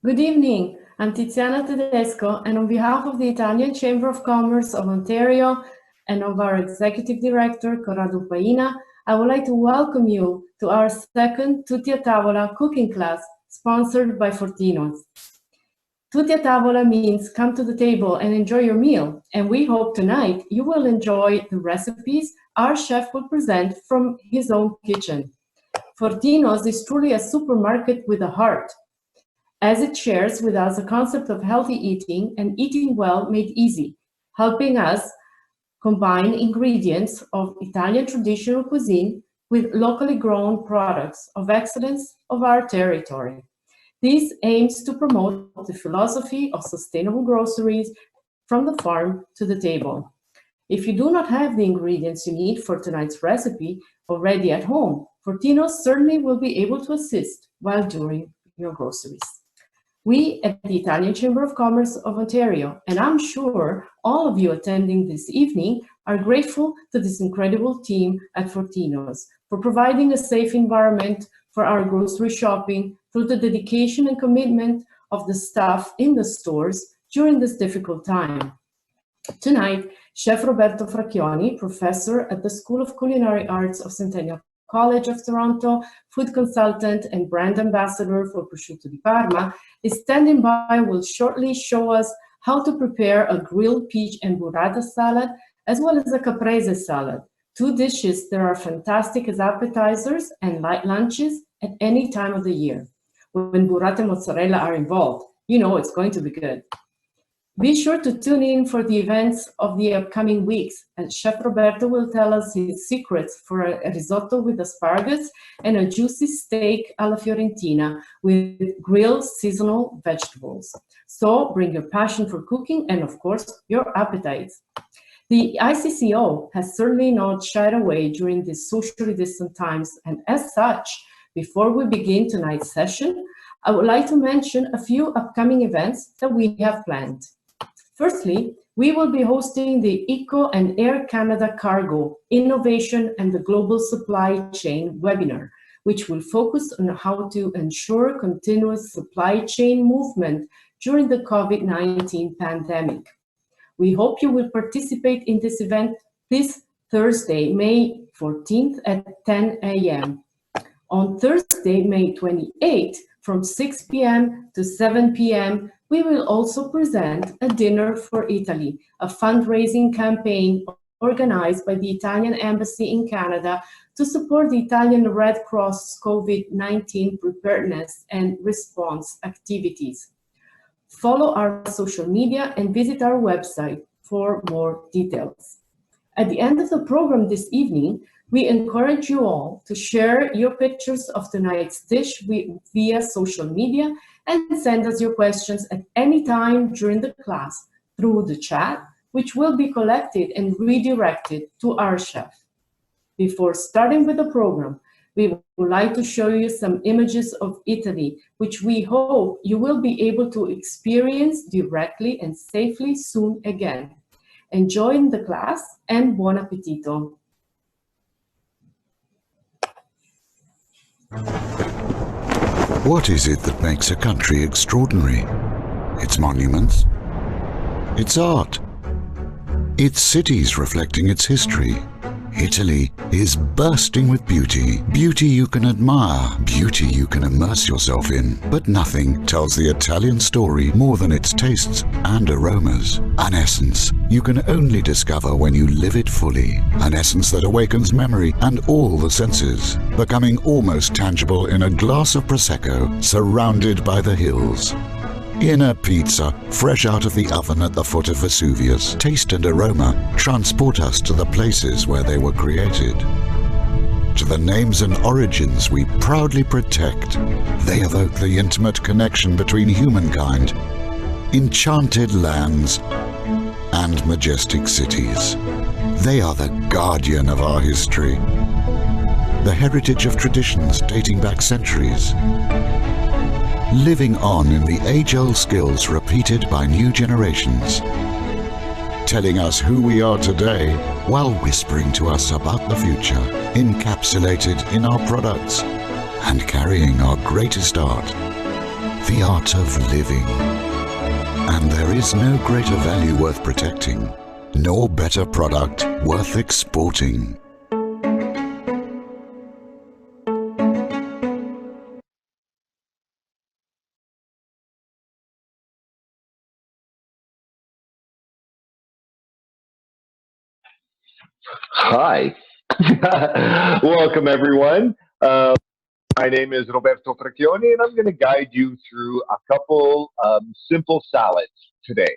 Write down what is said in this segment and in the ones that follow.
Good evening. I'm Tiziana Tedesco, and on behalf of the Italian Chamber of Commerce of Ontario and of our Executive Director, Corrado Paina, I would like to welcome you to our second Tutti a Tavola cooking class, sponsored by Fortino's. Tutti a Tavola means come to the table and enjoy your meal, and we hope tonight you will enjoy the recipes our chef will present from his own kitchen. Fortino's is truly a supermarket with a heart, as it shares with us the concept of healthy eating and eating well made easy, helping us combine ingredients of Italian traditional cuisine with locally grown products of excellence of our territory. This aims to promote the philosophy of sustainable groceries from the farm to the table. If you do not have the ingredients you need for tonight's recipe already at home, Fortino's certainly will be able to assist while doing your groceries. We at the Italian Chamber of Commerce of Ontario, and I'm sure all of you attending this evening, are grateful to this incredible team at Fortino's for providing a safe environment for our grocery shopping through the dedication and commitment of the staff in the stores during this difficult time. Tonight, Chef Roberto Fracchioni, professor at the School of Culinary Arts of Centennial College of Toronto, food consultant and brand ambassador for Prosciutto di Parma, is standing by and will shortly show us how to prepare a grilled peach and burrata salad, as well as a caprese salad, two dishes that are fantastic as appetizers and light lunches at any time of the year. When burrata and mozzarella are involved, you know it's going to be good. Be sure to tune in for the events of the upcoming weeks, and Chef Roberto will tell us his secrets for a risotto with asparagus and a juicy steak alla Fiorentina with grilled seasonal vegetables. So bring your passion for cooking and, of course, your appetites. The ICCO has certainly not shied away during these socially distant times, and as such, before we begin tonight's session, I would like to mention a few upcoming events that we have planned. Firstly, we will be hosting the ICCO and Air Canada Cargo Innovation and the Global Supply Chain webinar, which will focus on how to ensure continuous supply chain movement during the COVID-19 pandemic. We hope you will participate in this event this Thursday, May 14th at 10 a.m. On Thursday, May 28th, from 6 p.m. to 7 p.m., we will also present a Dinner for Italy, a fundraising campaign organized by the Italian Embassy in Canada to support the Italian Red Cross COVID-19 preparedness and response activities. Follow our social media and visit our website for more details. At the end of the program this evening, we encourage you all to share your pictures of tonight's dish via social media and send us your questions at any time during the class through the chat, which will be collected and redirected to our chef. Before starting with the program, we would like to show you some images of Italy, which we hope you will be able to experience directly and safely soon again. Enjoy the class and buon appetito. What is it that makes a country extraordinary? Its monuments, its art, its cities reflecting its history. Italy is bursting with beauty. Beauty you can admire, beauty you can immerse yourself in. But nothing tells the Italian story more than its tastes and aromas. An essence you can only discover when you live it fully. An essence that awakens memory and all the senses, becoming almost tangible in a glass of Prosecco surrounded by the hills. In a pizza, fresh out of the oven at the foot of Vesuvius, taste and aroma transport us to the places where they were created. To the names and origins we proudly protect. They evoke the intimate connection between humankind, enchanted lands, and majestic cities. They are the guardian of our history, the heritage of traditions dating back centuries, living on in the age-old skills repeated by new generations, telling us who we are today while whispering to us about the future, encapsulated in our products and carrying our greatest art. the art of living. And there is no greater value worth protecting, nor better product worth exporting. Hi. Welcome, everyone. My name is Roberto Fracchioni, and I'm going to guide you through a couple simple salads today.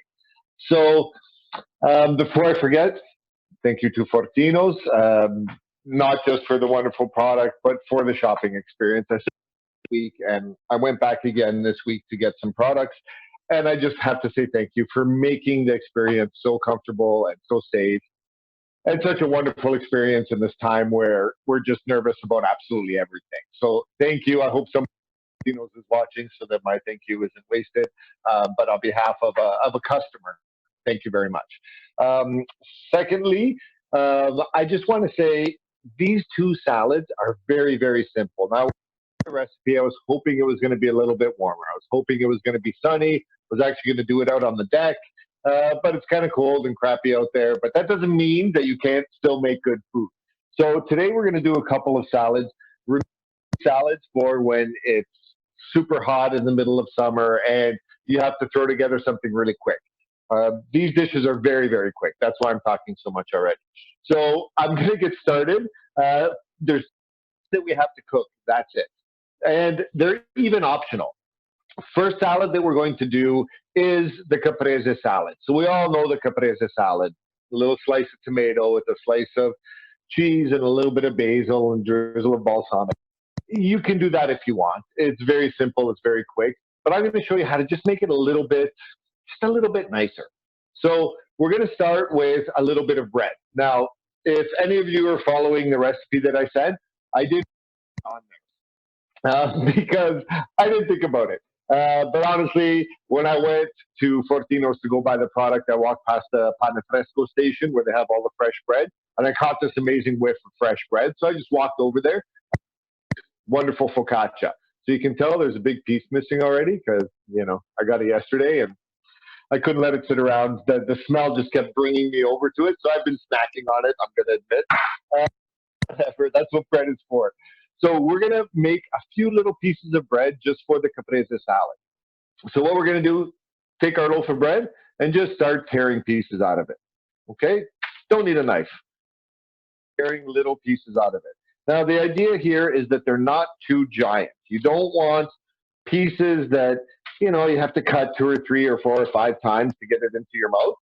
So before I forget, thank you to Fortino's, not just for the wonderful product, but for the shopping experience. I said this week, and I went back again this week to get some products. And I just have to say thank you for making the experience so comfortable and so safe. And such a wonderful experience in this time where we're just nervous about absolutely everything. So thank you. I hope somebody is watching so that my thank you isn't wasted. But on behalf of a customer, thank you very much. Secondly, I just want to say these two salads are very, very simple. Now, the recipe, I was hoping it was going to be a little bit warmer. I was hoping it was going to be sunny. I was actually going to do it out on the deck. But it's kind of cold and crappy out there. But that doesn't mean that you can't still make good food. So today we're going to do a couple of salads. Salads for when it's super hot in the middle of summer and you have to throw together something really quick. These dishes are very, very quick. That's why I'm talking so much already. So I'm going to get started. There's that we have to cook. That's it. And they're even optional. First salad that we're going to do is the Caprese salad. So we all know the Caprese salad. A little slice of tomato with a slice of cheese and a little bit of basil and drizzle of balsamic. You can do that if you want. It's very simple. It's very quick. But I'm going to show you how to just make it a little bit nicer. So we're going to start with a little bit of bread. Now, if any of you are following the recipe that I said, I did on there because I didn't think about it. But honestly, when I went to Fortino's to go buy the product, I walked past the Pane Fresco station where they have all the fresh bread, and I caught this amazing whiff of fresh bread. So I just walked over there. Wonderful focaccia. So you can tell there's a big piece missing already because, I got it yesterday and I couldn't let it sit around. The smell just kept bringing me over to it. So I've been snacking on it, I'm going to admit. That's what bread is for. So we're going to make a few little pieces of bread just for the Caprese salad. So what we're going to do, take our loaf of bread and just start tearing pieces out of it. Okay? Don't need a knife. Tearing little pieces out of it. Now, the idea here is that they're not too giant. You don't want pieces that, you have to cut 2 or 3 or 4 or 5 times to get it into your mouth.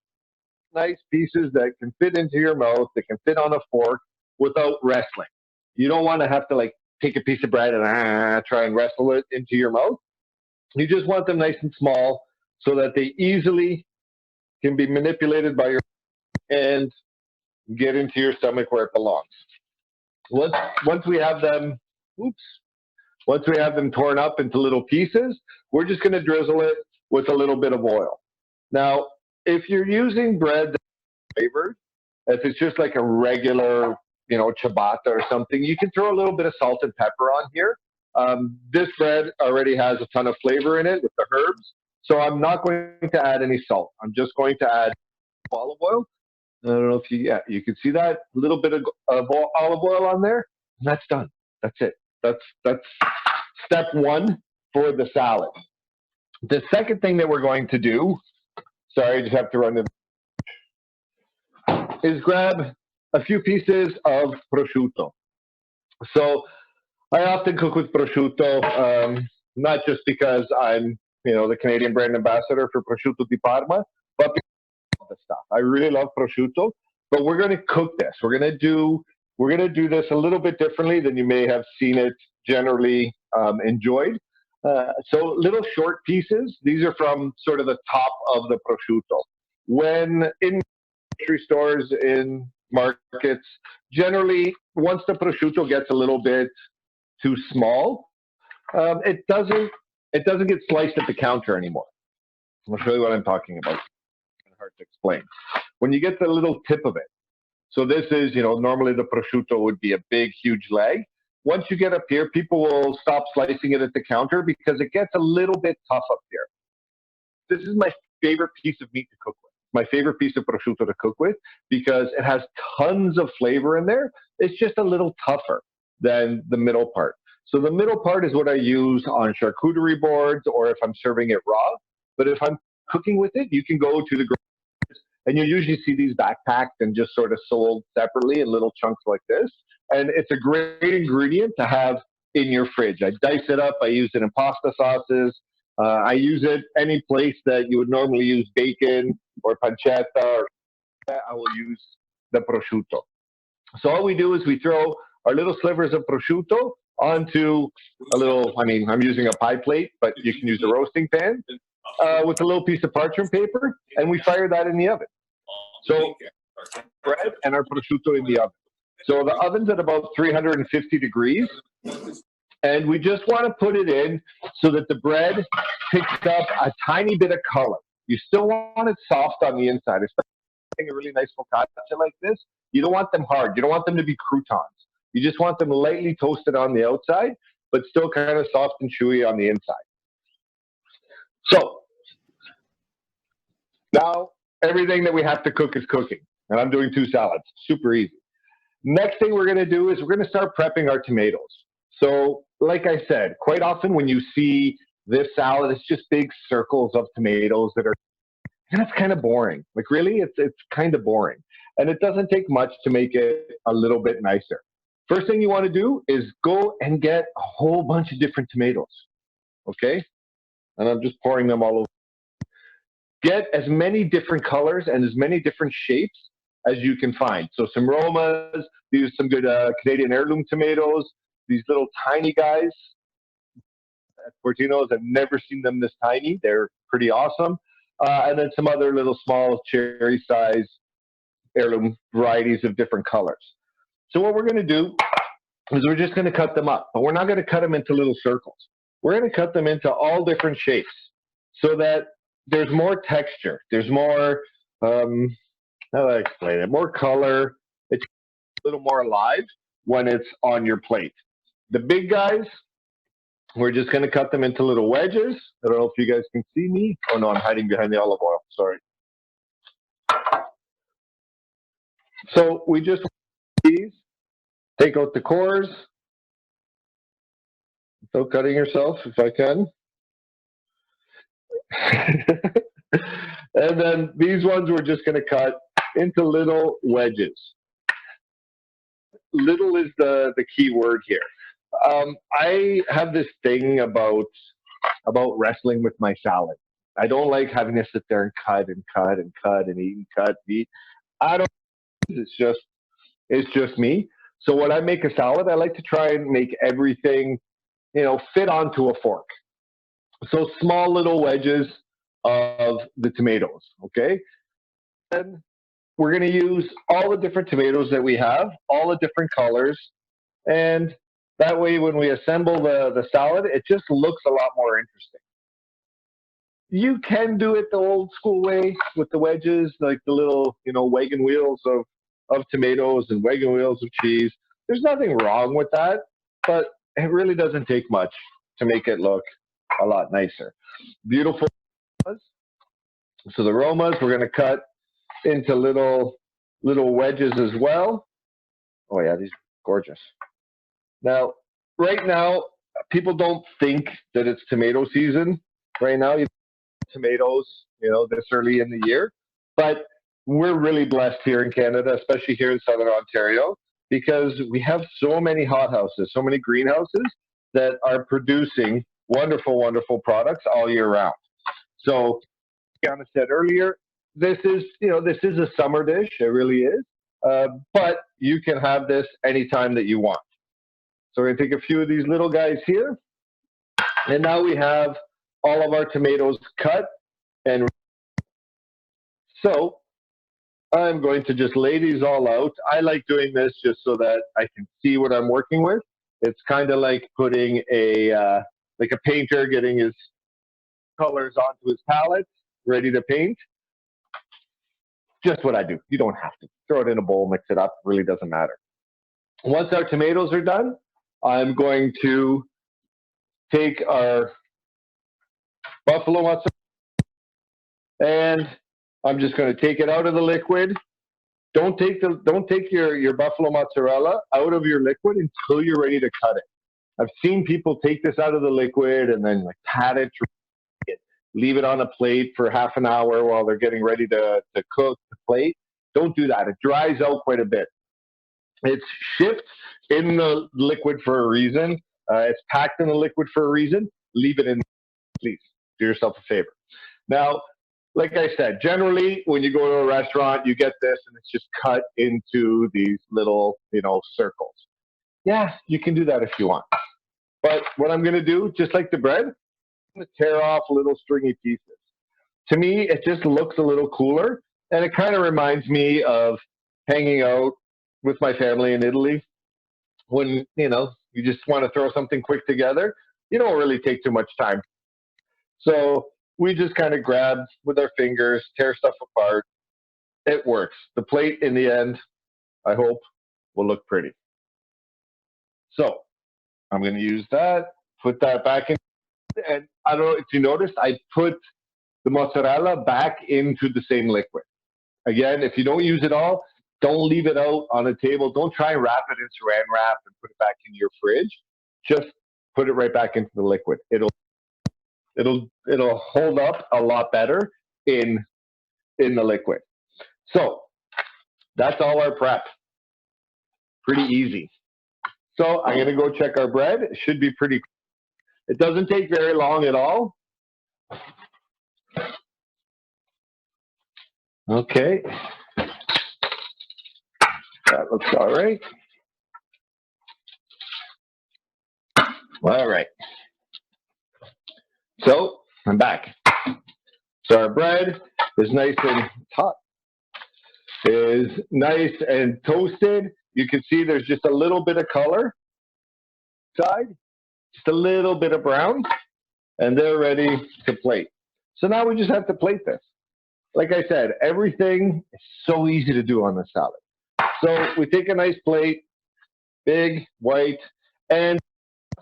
Nice pieces that can fit into your mouth, that can fit on a fork without wrestling. You don't want to have to take a piece of bread and try and wrestle it into your mouth. You just want them nice and small so that they easily can be manipulated by your and get into your stomach where it belongs. Once we have them, once we have them torn up into little pieces, we're just going to drizzle it with a little bit of oil. Now, if you're using bread that's flavored, if it's just like a regular ciabatta or something, you can throw a little bit of salt and pepper on here. This bread already has a ton of flavor in it with the herbs, so I'm not going to add any salt. I'm just going to add olive oil. I don't know if you can see that, a little bit of olive oil on there, and that's done. That's it. That's step one for the salad. The second thing that we're going to do, sorry, I just have to run is grab a few pieces of prosciutto. So I often cook with prosciutto, not just because I'm, the Canadian brand ambassador for prosciutto di Parma, but because of the stuff. I really love prosciutto, but we're going to cook this. We're going to do this a little bit differently than you may have seen it generally enjoyed. So little short pieces. These are from sort of the top of the prosciutto. When in grocery stores, in markets, generally, once the prosciutto gets a little bit too small, it doesn't get sliced at the counter anymore. I'll show you what I'm talking about. It's hard to explain. When you get the little tip of it, so this is, normally the prosciutto would be a big, huge leg. once you get up here, people will stop slicing it at the counter because it gets a little bit tough up here. This is my favorite piece of meat to cook with. My favorite piece of prosciutto to cook with because it has tons of flavor in there. It's just a little tougher than the middle part. So the middle part is what I use on charcuterie boards or if I'm serving it raw. But if I'm cooking with it, you can go to the grocery and you usually see these backpacked and just sort of sold separately in little chunks like this. And it's a great ingredient to have in your fridge. I dice it up. I use it in pasta sauces. I use it any place that you would normally use bacon or pancetta. Or I will use the prosciutto. So all we do is we throw our little slivers of prosciutto onto a little, I mean, I'm using a pie plate, but you can use a roasting pan with a little piece of parchment paper, and we fire that in the oven. So bread and our prosciutto in the oven. So the oven's at about 350 degrees. And we just want to put it in so that the bread picks up a tiny bit of color. You still want it soft on the inside, especially a really nice focaccia like this. You don't want them hard. You don't want them to be croutons. You just want them lightly toasted on the outside, but still kind of soft and chewy on the inside. So now everything that we have to cook is cooking. And I'm doing 2 salads. Super easy. Next thing we're going to do is we're going to start prepping our tomatoes. So like I said, quite often when you see this salad, it's just big circles of tomatoes that are, and it's kind of boring. Like really, it's kind of boring. And it doesn't take much to make it a little bit nicer. First thing you want to do is go and get a whole bunch of different tomatoes. Okay? And I'm just pouring them all over. Get as many different colors and as many different shapes as you can find. So some Romas, these are some good Canadian heirloom tomatoes. These little tiny guys at Fortino's, I've never seen them this tiny. They're pretty awesome. And then some other little small cherry size heirloom varieties of different colors. So what we're going to do is we're just going to cut them up, but we're not going to cut them into little circles. We're going to cut them into all different shapes so that there's more texture. There's more, how do I explain it? More color. It's a little more alive when it's on your plate. The big guys, we're just going to cut them into little wedges. I don't know if you guys can see me. Oh, no, I'm hiding behind the olive oil. Sorry. So we just these, take out the cores without cutting yourself, if I can. And then these ones we're just going to cut into little wedges. Little is the key word here. I have this thing about wrestling with my salad. I don't like having to sit there and cut and cut and cut and eat and cut and eat. I don't. It's just me. So when I make a salad, I like to try and make everything, fit onto a fork. So small little wedges of the tomatoes. Okay. And we're going to use all the different tomatoes that we have, all the different colors, and that way when we assemble the salad, it just looks a lot more interesting. You can do it the old school way with the wedges, like the little, wagon wheels of tomatoes and wagon wheels of cheese. There's nothing wrong with that, but it really doesn't take much to make it look a lot nicer. Beautiful. So the Romas, we're going to cut into little wedges as well. Oh yeah, these are gorgeous. Now, right now, people don't think that it's tomato season. Right now, tomatoes, this early in the year. But we're really blessed here in Canada, especially here in Southern Ontario, because we have so many hothouses, so many greenhouses that are producing wonderful, wonderful products all year round. So, Anna said earlier, this is a summer dish. It really is. But you can have this anytime that you want. So we're going to take a few of these little guys here. And now we have all of our tomatoes cut. And so I'm going to just lay these all out. I like doing this just so that I can see what I'm working with. It's kind of like putting like a painter getting his colors onto his palette, ready to paint. Just what I do. You don't have to. Throw it in a bowl, mix it up. Really doesn't matter. Once our tomatoes are done, I'm going to take our buffalo mozzarella and I'm just going to take it out of the liquid. Don't take your buffalo mozzarella out of your liquid until you're ready to cut it. I've seen people take this out of the liquid and then like pat it, leave it on a plate for half an hour while they're getting ready to cook the plate. Don't do that. It dries out quite a bit. It's shipped in the liquid for a reason. It's packed in the liquid for a reason. Leave it in, please. Do yourself a favor. Now, like I said, generally when you go to a restaurant, you get this and it's just cut into these little, circles. Yeah, you can do that if you want. But what I'm going to do, just like the bread, I'm going to tear off little stringy pieces. To me, it just looks a little cooler, and it kind of reminds me of hanging out with my family in Italy when, you just want to throw something quick together. You don't really take too much time. So we just kind of grab with our fingers, tear stuff apart. It works. The plate in the end, I hope, will look pretty. So I'm going to use that, put that back in. And I don't know if you noticed, I put the mozzarella back into the same liquid. Again, if you don't use it all, don't leave it out on a table. Don't try and wrap it in saran wrap and put it back in your fridge. Just put it right back into the liquid. It'll hold up a lot better in the liquid. So that's all our prep. Pretty easy. So I'm going to go check our bread. It should be pretty. It doesn't take very long at all. Okay. That looks all right. All right. So I'm back. So our bread is nice and hot. Is nice and toasted. You can see there's just a little bit of color side, just a little bit of brown, and they're ready to plate. So now we just have to plate this. Like I said, everything is so easy to do on the salad. So we take a nice plate, big, white, and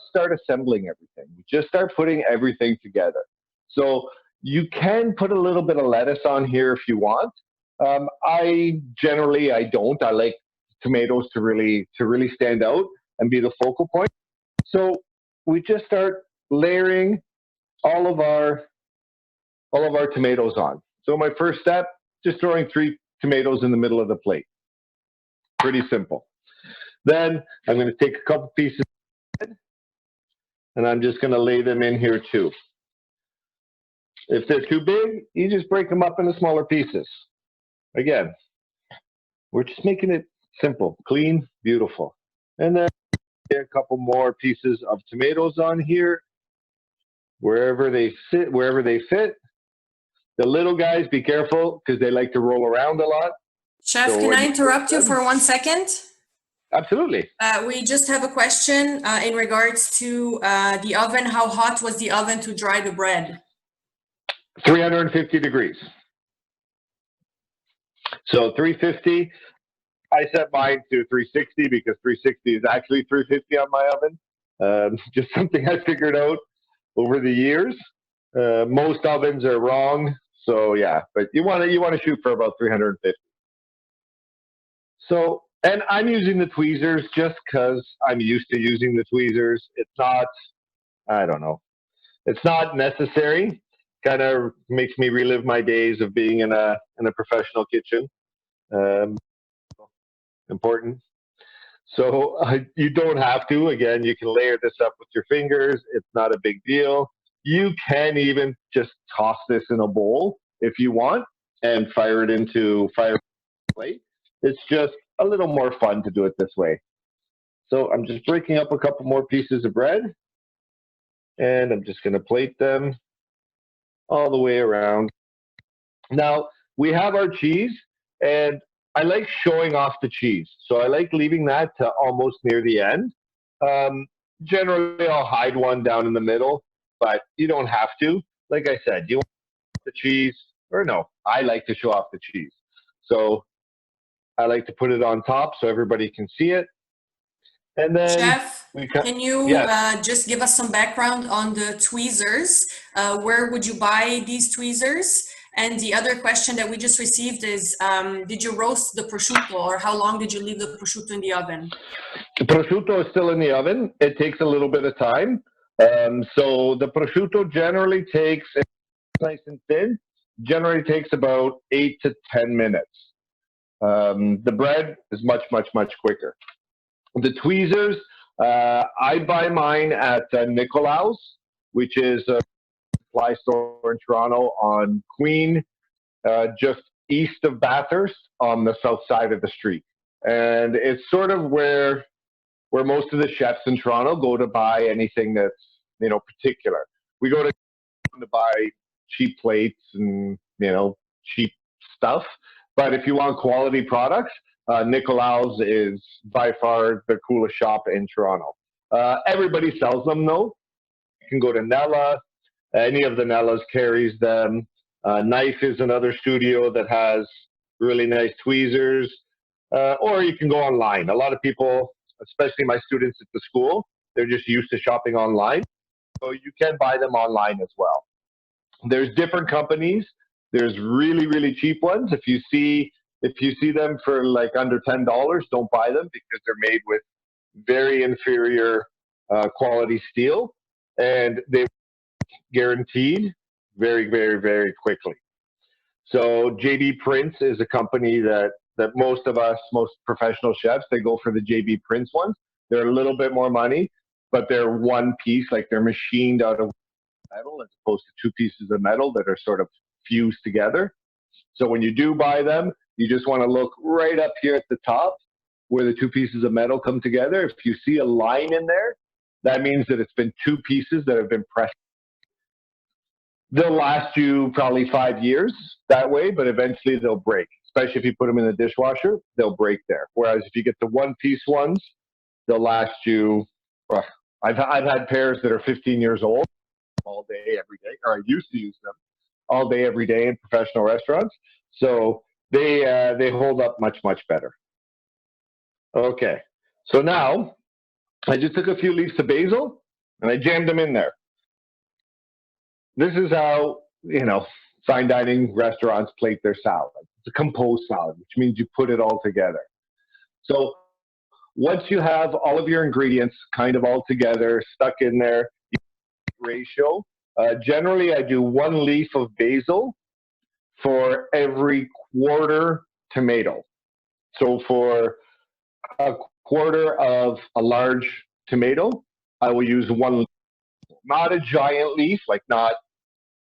start assembling everything. We just start putting everything together. So you can put a little bit of lettuce on here if you want. I don't. I like tomatoes to really stand out and be the focal point. So we just start layering all of our tomatoes on. So my first step, just throwing 3 tomatoes in the middle of the plate. Pretty simple. Then I'm going to take a couple pieces of bread, and I'm just going to lay them in here too. If they're too big, you just break them up into smaller pieces. Again, we're just making it simple, clean, beautiful. And then a couple more pieces of tomatoes on here, wherever they sit, wherever they fit. The little guys, be careful because they like to roll around a lot. Chef, can I interrupt you for 1 second? Absolutely. We just have a question in regards to the oven. How hot was the oven to dry the bread? 350 degrees. So 350. I set mine to 360 because 360 is actually 350 on my oven. Just something I figured out over the years. Most ovens are wrong. So yeah, but you want to shoot for about 350. So, and I'm using the tweezers just because I'm used to using the tweezers. It's not, I don't know, it's not necessary. Kind of makes me relive my days of being in a professional kitchen. Important. So you don't have to. Again, you can layer this up with your fingers. It's not a big deal. You can even just toss this in a bowl if you want and fire it into fire plate. It's just a little more fun to do it this way. So I'm just breaking up a couple more pieces of bread, and I'm just going to plate them all the way around. Now we have our cheese, and I like showing off the cheese. So I like leaving that to almost near the end. Generally, I'll hide one down in the middle, but you don't have to. Like I said, you want the cheese, or no, I like to show off the cheese. So I like to put it on top so everybody can see it. And then, Chef, Can you just give us some background on the tweezers? Where would you buy these tweezers? And the other question that we just received is, did you roast the prosciutto, or how long did you leave the prosciutto in the oven? The prosciutto is still in the oven. It takes a little bit of time. So the prosciutto generally takes, if it's nice and thin, generally takes about 8 to 10 minutes. The bread is much, much, much quicker. The tweezers, I buy mine at Nicolaus, which is a supply store in Toronto on Queen, just east of Bathurst on the south side of the street. And it's sort of where most of the chefs in Toronto go to buy anything that's, you know, particular. We go to buy cheap plates and, you know, cheap stuff. But if you want quality products, Nicolaus is by far the coolest shop in Toronto. Everybody sells them though. You can go to Nella. Any of the Nellas carries them. Knife is another studio that has really nice tweezers. Or you can go online. A lot of people, especially my students at the school, they're just used to shopping online. So you can buy them online as well. There's different companies. There's really, really cheap ones. If you see them for like under $10, don't buy them because they're made with very inferior quality steel, and they're guaranteed very, very, very quickly. So JB Prince is a company that most of us, most professional chefs, they go for the JB Prince ones. They're a little bit more money, but they're one piece, like they're machined out of metal as opposed to two pieces of metal that are sort of fused together. So when you do buy them, you just want to look right up here at the top where the two pieces of metal come together. If you see a line in there, that means that it's been two pieces that have been pressed. They'll last you probably 5 years that way, but eventually they'll break. Especially if you put them in the dishwasher, they'll break there. Whereas if you get the one-piece ones, they'll last you. I've had pairs that are 15 years old all day, every day, or I used to use them all day, every day in professional restaurants. So they hold up much, much better. Okay, so now I just took a few leaves of basil and I jammed them in there. This is how, you know, fine dining restaurants plate their salad. It's a composed salad, which means you put it all together. So once you have all of your ingredients kind of all together, stuck in there, ratio, generally I do 1 leaf of basil for every quarter tomato. So for a quarter of a large tomato, I will use 1 leaf. Not a giant leaf, like not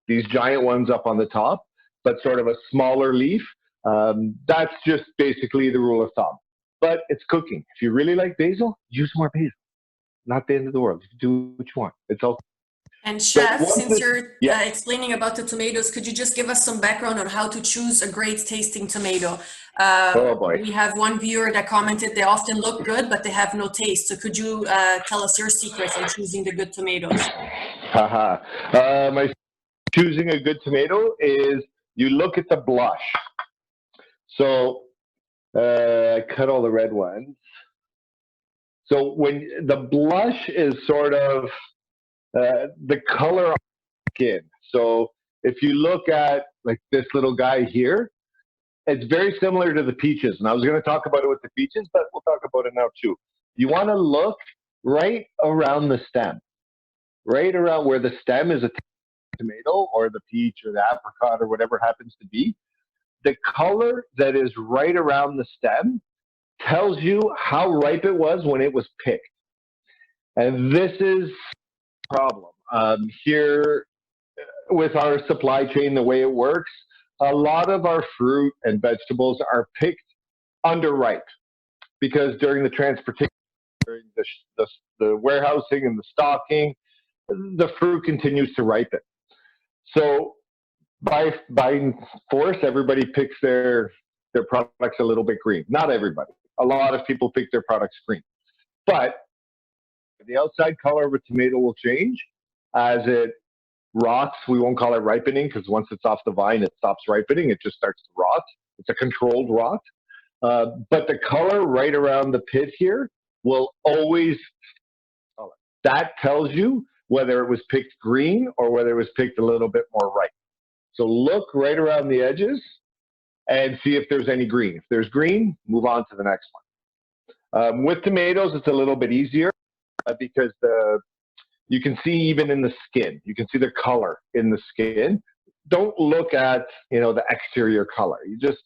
these giant ones up on the top, but sort of a smaller leaf. That's just basically the rule of thumb. But it's cooking. If you really like basil, use more basil. Not the end of the world. You do what you want. It's all. And chef, since you're explaining about the tomatoes, could you just give us some background on how to choose a great tasting tomato? Oh boy. We have one viewer that commented they often look good, but they have no taste. So could you tell us your secrets on choosing the good tomatoes? My choosing a good tomato is you look at the blush. So I cut all the red ones. So when the blush is sort of the color of the skin. So if you look at like this little guy here, it's very similar to the peaches. And I was going to talk about it with the peaches, but we'll talk about it now too. You want to look right around the stem, right around where the stem is a tomato or the peach or the apricot or whatever happens to be. The color that is right around the stem tells you how ripe it was when it was picked. And this is the problem. Here with our supply chain, the way it works, a lot of our fruit and vegetables are picked underripe because during the transportation, during the warehousing and the stocking, the fruit continues to ripen. So by force, everybody picks their products a little bit green. Not everybody. A lot of people pick their products green. But the outside color of a tomato will change as it rots. We won't call it ripening because once it's off the vine, it stops ripening. It just starts to rot. It's a controlled rot. But the color right around the pit here will always that tells you whether it was picked green or whether it was picked a little bit more ripe. So look right around the edges and see if there's any green. If there's green, move on to the next one. With tomatoes, it's a little bit easier because you can see even in the skin, you can see the color in the skin. Don't look at, the exterior color. You just,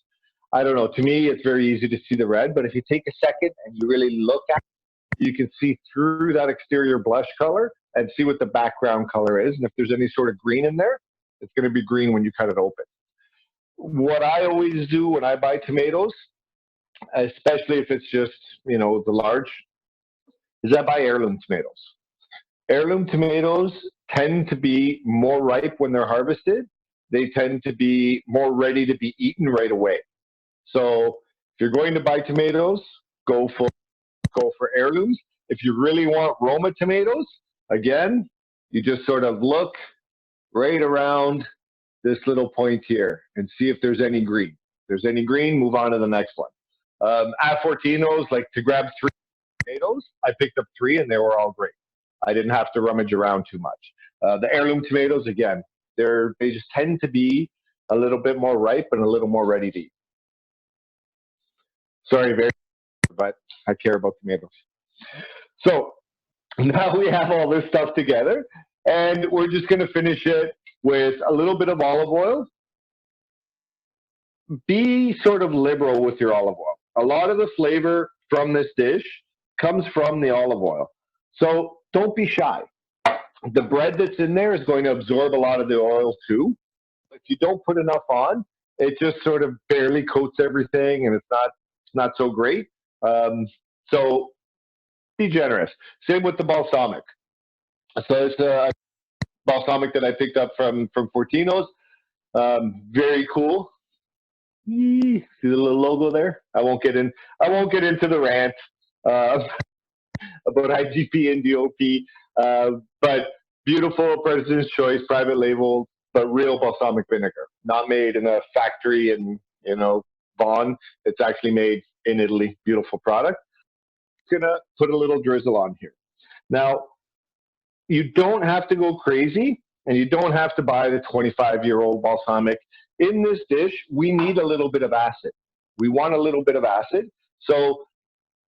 I don't know, to me, it's very easy to see the red, but if you take a second and you really look at it, you can see through that exterior blush color and see what the background color is. And if there's any sort of green in there, it's going to be green when you cut it open. What I always do when I buy tomatoes, especially if it's just, the large, is I buy heirloom tomatoes. Heirloom tomatoes tend to be more ripe when they're harvested. They tend to be more ready to be eaten right away. So if you're going to buy tomatoes, go for heirlooms. If you really want Roma tomatoes, again, you just sort of look right around this little point here and see if there's any green. If there's any green, move on to the next one. At Fortino's, like to grab 3 tomatoes, I picked up 3 and they were all great. I didn't have to rummage around too much. The heirloom tomatoes, again, they just tend to be a little bit more ripe and a little more ready to eat. Sorry, but I care about tomatoes. So now we have all this stuff together, and we're just going to finish it with a little bit of olive oil. Be sort of liberal with your olive oil. A lot of the flavor from this dish comes from the olive oil. So don't be shy. The bread that's in there is going to absorb a lot of the oil too. If you don't put enough on, it just sort of barely coats everything, and it's not so great. So be generous. Same with the balsamic. So it's a balsamic that I picked up from Fortino's. Very cool. See the little logo there? I won't get into the rant about IGP and DOP, but beautiful President's Choice private label, but real balsamic vinegar, not made in a factory in Vaughan. It's actually made in Italy. Beautiful product. Gonna put a little drizzle on here. Now, you don't have to go crazy, and you don't have to buy the 25-year-old balsamic. In this dish, we need a little bit of acid. We want a little bit of acid, so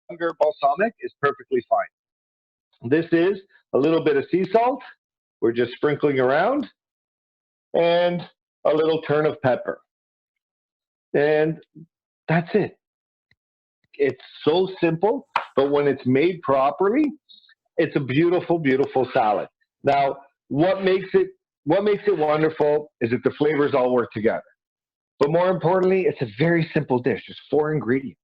younger balsamic is perfectly fine. This is a little bit of sea salt. We're just sprinkling around, and a little turn of pepper. And that's it. It's so simple, but when it's made properly, it's a beautiful, beautiful salad. Now, what makes it wonderful is that the flavors all work together. But more importantly, it's a very simple dish. Just 4 ingredients.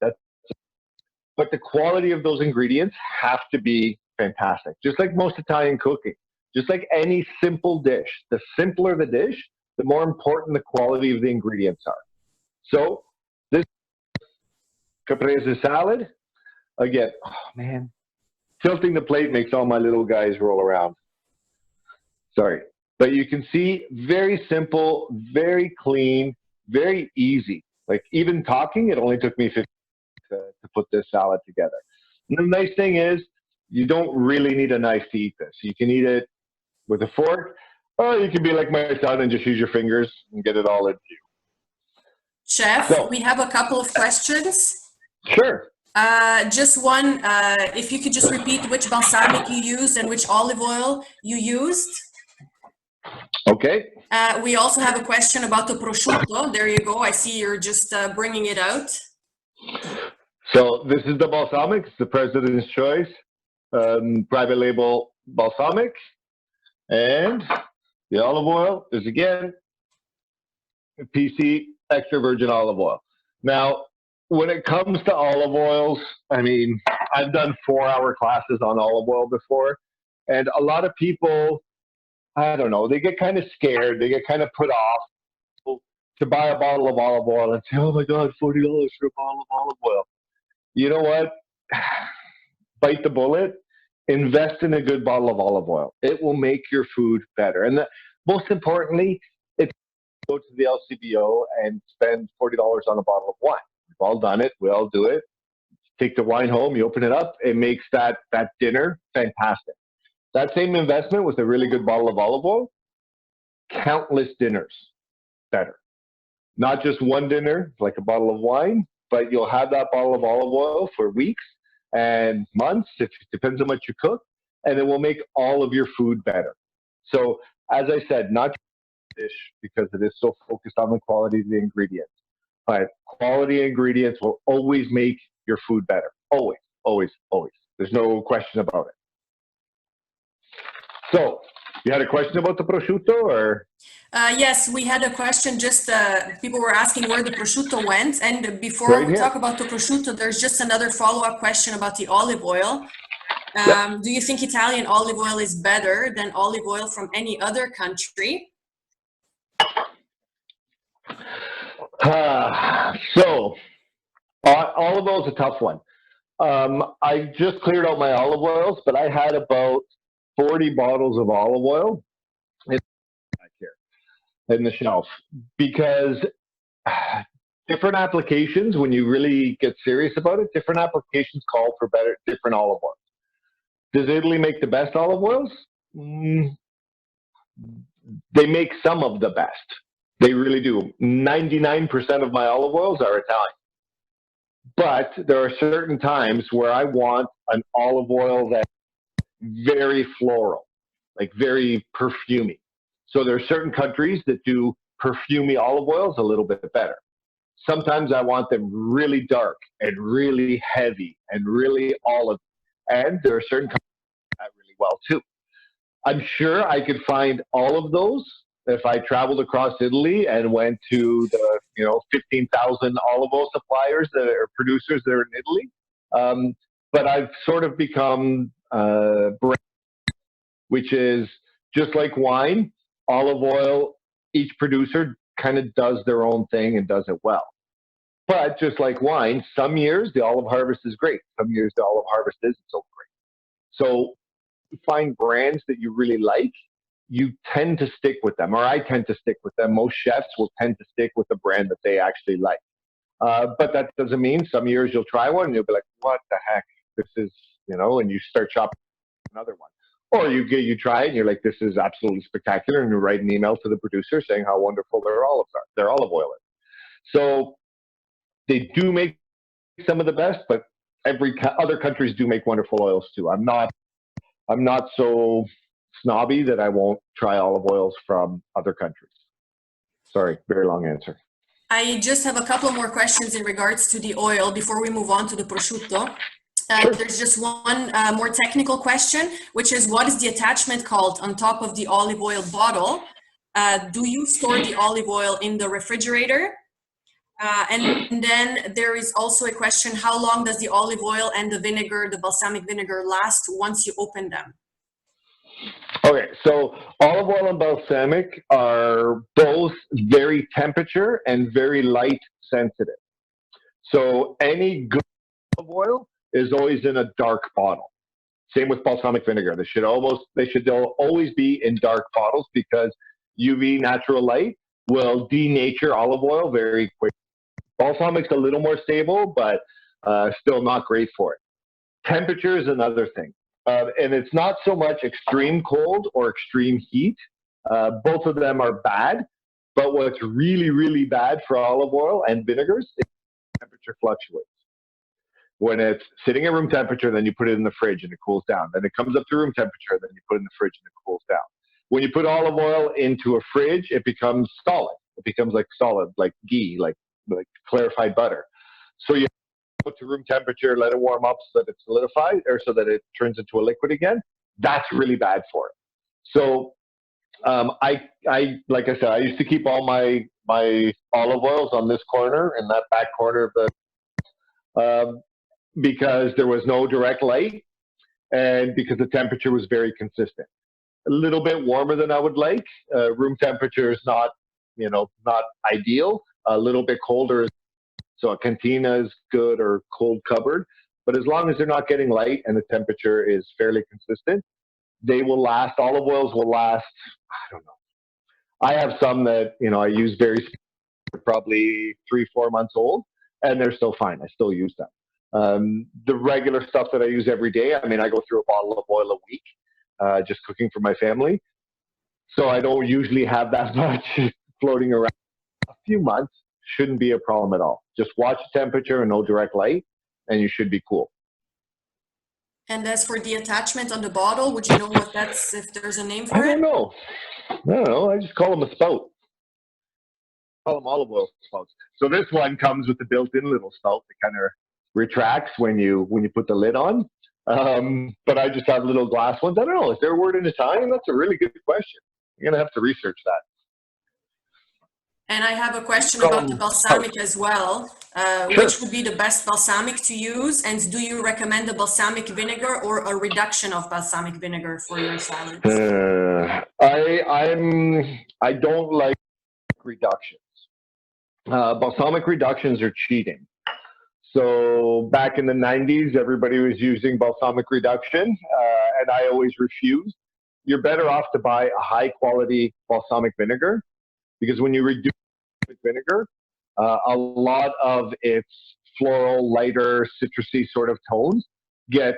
But the quality of those ingredients have to be fantastic. Just like most Italian cooking, just like any simple dish, the simpler the dish, the more important the quality of the ingredients are. So this Caprese salad, again, oh man, tilting the plate makes all my little guys roll around. Sorry. But you can see, very simple, very clean, very easy. Like even talking, it only took me 15 minutes to put this salad together. And the nice thing is, you don't really need a knife to eat this. You can eat it with a fork, or you can be like my son and just use your fingers and get it all into you. Chef, we have a couple of questions. Sure. Just one, if you could just repeat which balsamic you used and which olive oil you used. Okay. We also have a question about the prosciutto. There you go. I see you're just bringing it out. So this is the balsamic. It's the President's Choice private label balsamic. And the olive oil is, again, PC extra virgin olive oil. Now, when it comes to olive oils, I mean, I've done 4-hour classes on olive oil before. And a lot of people, I don't know, they get kind of scared. They get kind of put off to buy a bottle of olive oil and say, oh my God, $40 for a bottle of olive oil. You know what? Bite the bullet. Invest in a good bottle of olive oil. It will make your food better. And most importantly, it's go to the LCBO and spend $40 on a bottle of wine. We've all done it. We all do it. Take the wine home. You open it up. It makes that dinner fantastic. That same investment with a really good bottle of olive oil, countless dinners better. Not just one dinner, like a bottle of wine, but you'll have that bottle of olive oil for weeks and months, if it depends on what you cook, and it will make all of your food better. So, as I said, not dish because it is so focused on the quality of the ingredients, but quality ingredients will always make your food better. Always, always, always. There's no question about it. So, you had a question about the prosciutto, or? Yes, we had a question. Just people were asking where the prosciutto went. And before we talk about the prosciutto, there's just another follow-up question about the olive oil. Do you think Italian olive oil is better than olive oil from any other country? So, olive oil is a tough one. I just cleared out my olive oils, but I had about 40 bottles of olive oil back here in the shelf because different applications, when you really get serious about it, different applications call for different olive oils. Does Italy make the best olive oils? They make some of the best. They really do. 99% of my olive oils are Italian. But there are certain times where I want an olive oil that's very floral, like very perfumey. So there are certain countries that do perfumey olive oils a little bit better. Sometimes I want them really dark and really heavy and really olive. And there are certain countries that really well too. I'm sure I could find all of those if I traveled across Italy and went to the 15,000 olive oil suppliers that are producers that are in Italy. But I've sort of become brand, which is just like wine, olive oil. Each producer kind of does their own thing and does it well. But just like wine, some years the olive harvest is great. Some years the olive harvest isn't so great. So you find brands that you really like, you tend to stick with them, or I tend to stick with them. Most chefs will tend to stick with the brand that they actually like. But that doesn't mean some years you'll try one and you'll be like, what the heck? This is, and you start shopping another one. Or you try it and you're like, this is absolutely spectacular. And you write an email to the producer saying how wonderful their olive oil is. So they do make some of the best, but other countries do make wonderful oils too. I'm not so snobby that I won't try olive oils from other countries. Sorry, very long answer. I just have a couple more questions in regards to the oil before we move on to the prosciutto. Sure. There's just one more technical question, which is what is the attachment called on top of the olive oil bottle? Do you store the olive oil in the refrigerator? And then there is also a question, how long does the olive oil and the vinegar, the balsamic vinegar, last once you open them? Okay, so olive oil and balsamic are both very temperature and very light sensitive. So any good olive oil is always in a dark bottle. Same with balsamic vinegar. They should always be in dark bottles because UV natural light will denature olive oil very quickly. Balsamic's a little more stable, but still not great for it. Temperature is another thing. And it's not so much extreme cold or extreme heat. Both of them are bad. But what's really, really bad for olive oil and vinegars is temperature fluctuates. When it's sitting at room temperature, then you put it in the fridge and it cools down. Then it comes up to room temperature, then you put it in the fridge and it cools down. When you put olive oil into a fridge, it becomes solid. It becomes like solid, like ghee, like clarified butter. So you put to room temperature, let it warm up so that it solidifies, or so that it turns into a liquid again. That's really bad for it. So I like I said, I used to keep all my olive oils on this corner, in that back corner of the because there was no direct light and because the temperature was very consistent. A little bit warmer than I would like. Room temperature is not ideal. A little bit colder, so a cantina is good, or cold cupboard. But as long as they're not getting light and the temperature is fairly consistent, they will last. Olive oils will last, I don't know. I have some that, I use probably 3-4 months old, and they're still fine. I still use them. The regular stuff that I use every day, I go through a bottle of oil a week. just cooking for my family. So I don't usually have that much floating around. A few months shouldn't be a problem at all. Just watch the temperature and no direct light, and you should be cool. And as for the attachment on the bottle, would you know what that's, if there's a name for it? I don't know. I just call them a spout. Call them olive oil spouts. So this one comes with the built-in little spout that kind of retracts when you put the lid on. But I just have little glass ones. I don't know. Is there a word in Italian? That's a really good question. You're going to have to research that. And I have a question about the balsamic as well. Sure. Which would be the best balsamic to use? And do you recommend a balsamic vinegar or a reduction of balsamic vinegar for your salads? I don't like reductions. Balsamic reductions are cheating. So back in the 90s, everybody was using balsamic reduction, and I always refused. You're better off to buy a high quality balsamic vinegar, because when you reduce vinegar, a lot of its floral, lighter, citrusy sort of tones get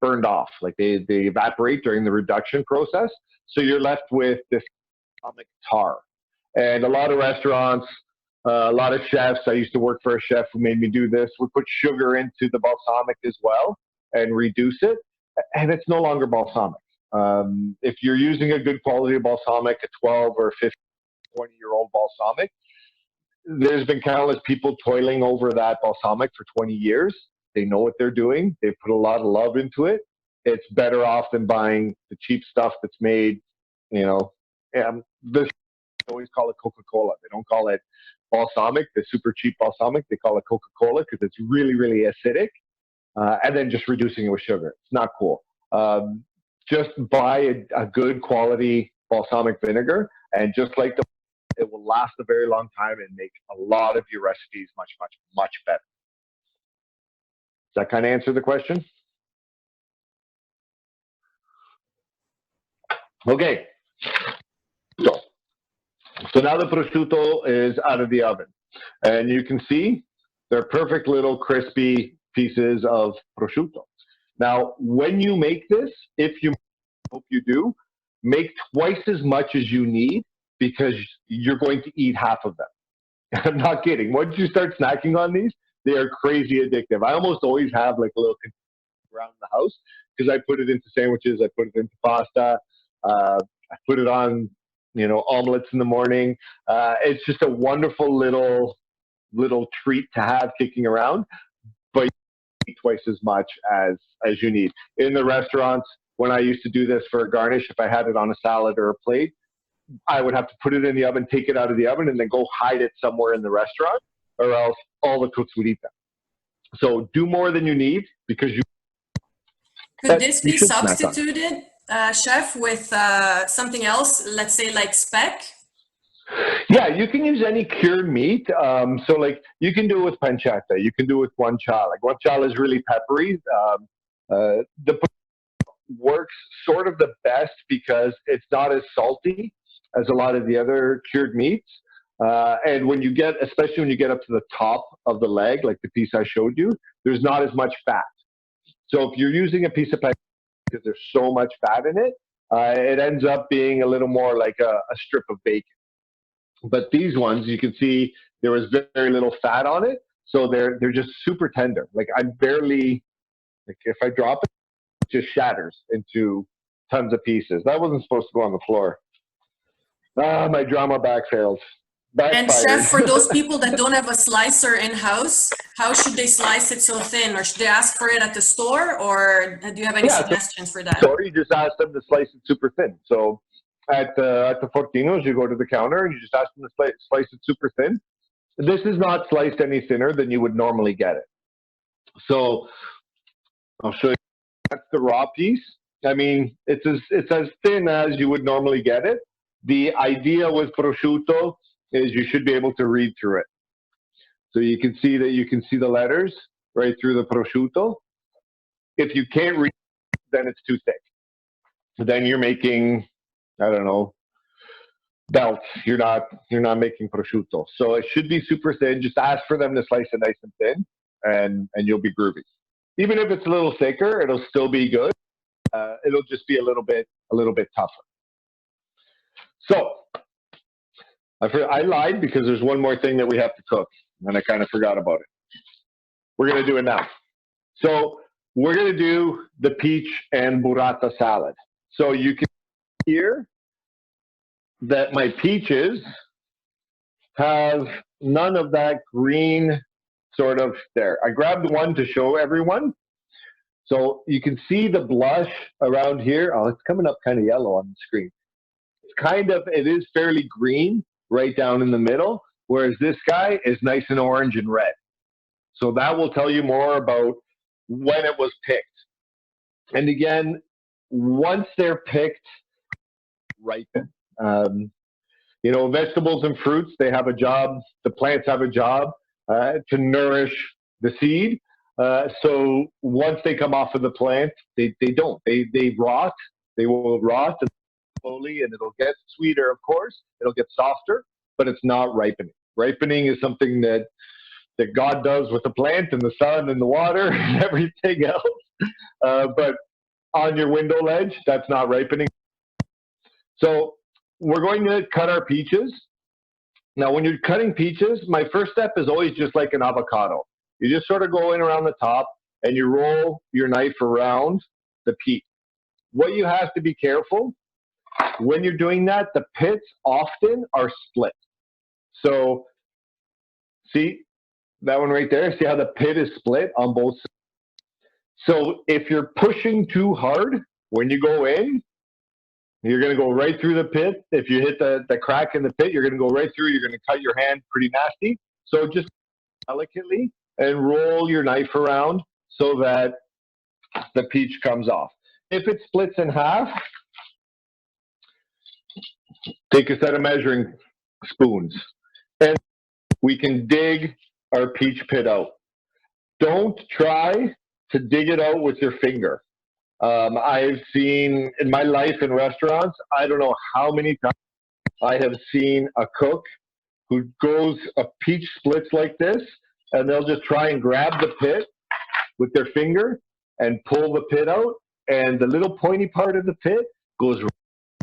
burned off. Like they evaporate during the reduction process. So you're left with this balsamic tar. And a lot of restaurants, a lot of chefs, I used to work for a chef who made me do this, would put sugar into the balsamic as well and reduce it. And it's no longer balsamic. If you're using a good quality balsamic, a 12 or 15, 20-year-old balsamic, there's been countless people toiling over that balsamic for 20 years. They know what they're doing. They put a lot of love into it. It's better off than buying the cheap stuff that's made, this always call it Coca-Cola. They don't call it balsamic, the super cheap balsamic. They call it Coca-Cola because it's really, really acidic, and then just reducing it with sugar. It's not cool. Just buy a good quality balsamic vinegar, and just like it will last a very long time and make a lot of your recipes much, much, much better. Does that kind of answer the question? Okay. So now the prosciutto is out of the oven, and you can see they're perfect little crispy pieces of prosciutto. Now, when you make this, if you hope you do, make twice as much as you need, because you're going to eat half of them. I'm not kidding. Once you start snacking on these, they are crazy addictive. I almost always have like a little around the house because I put it into sandwiches, I put it into pasta, I put it on, omelets in the morning. It's just a wonderful little treat to have kicking around, but you eat twice as much as you need. In the restaurants, when I used to do this for a garnish, if I had it on a salad or a plate, I would have to put it in the oven, take it out of the oven, and then go hide it somewhere in the restaurant, or else all the cooks would eat them. So do more than you need, because you. Could this be substituted, chef, with something else? Let's say like speck. Yeah, you can use any cured meat. So like you can do it with pancetta, you can do it with guanciale. Like guanciale is really peppery. The works sort of the best because it's not as salty as a lot of the other cured meats. And when you get, especially when you get up to the top of the leg, like the piece I showed you, there's not as much fat. So if you're using a piece of pancetta, because there's so much fat in it, it ends up being a little more like a strip of bacon. But these ones, you can see there was very little fat on it, so they're just super tender. Like I barely, like if I drop it, it just shatters into tons of pieces. That wasn't supposed to go on the floor. My drama back failed. And chef, for those people that don't have a slicer in-house, how should they slice it so thin? Or should they ask for it at the store? Or do you have any suggestions for that? Or you just ask them to slice it super thin. So at the Fortinos, you go to the counter and you just ask them to slice it super thin. This is not sliced any thinner than you would normally get it. So I'll show you. That's the raw piece. I mean, it's as thin as you would normally get it. The idea with prosciutto is you should be able to read through it. So you can see the letters right through the prosciutto. If you can't read, then it's too thick. Then you're making, I don't know, belts. You're not making prosciutto. So it should be super thin. Just ask for them to slice it nice and thin, and you'll be groovy. Even if it's a little thicker, it'll still be good. it'll just be a little bit tougher. So I lied because there's one more thing that we have to cook, and I kind of forgot about it. We're going to do it now. So we're going to do the peach and burrata salad. So you can see here that my peaches have none of that green sort of there. I grabbed one to show everyone. So you can see the blush around here. Oh, it's coming up kind of yellow on the screen. It is fairly green right down in the middle, whereas this guy is nice and orange and red. So that will tell you more about when it was picked. And again, once they're picked, ripen. You know, vegetables and fruits, they have a job, the plants have a job to nourish the seed. So once they come off of the plant, they don't. They rot. They will rot slowly, and it'll get sweeter, of course. It'll get softer, but it's not ripening. Ripening is something that God does with the plant and the sun and the water and everything else. But on your window ledge, that's not ripening. So we're going to cut our peaches. Now, when you're cutting peaches, my first step is always just like an avocado. You just sort of go in around the top and you roll your knife around the peach. What you have to be careful, when you're doing that, the pits often are split. So see that one right there? See how the pit is split on both sides? So if you're pushing too hard, when you go in, you're going to go right through the pit. If you hit the crack in the pit, you're going to go right through. You're going to cut your hand pretty nasty. So just delicately and roll your knife around so that the peach comes off. If it splits in half, take a set of measuring spoons and we can dig our peach pit out. Don't try to dig it out with your finger. I've seen in my life in restaurants, I don't know how many times I have seen a cook who goes a peach splits like this, and they'll just try and grab the pit with their finger and pull the pit out, and the little pointy part of the pit goes right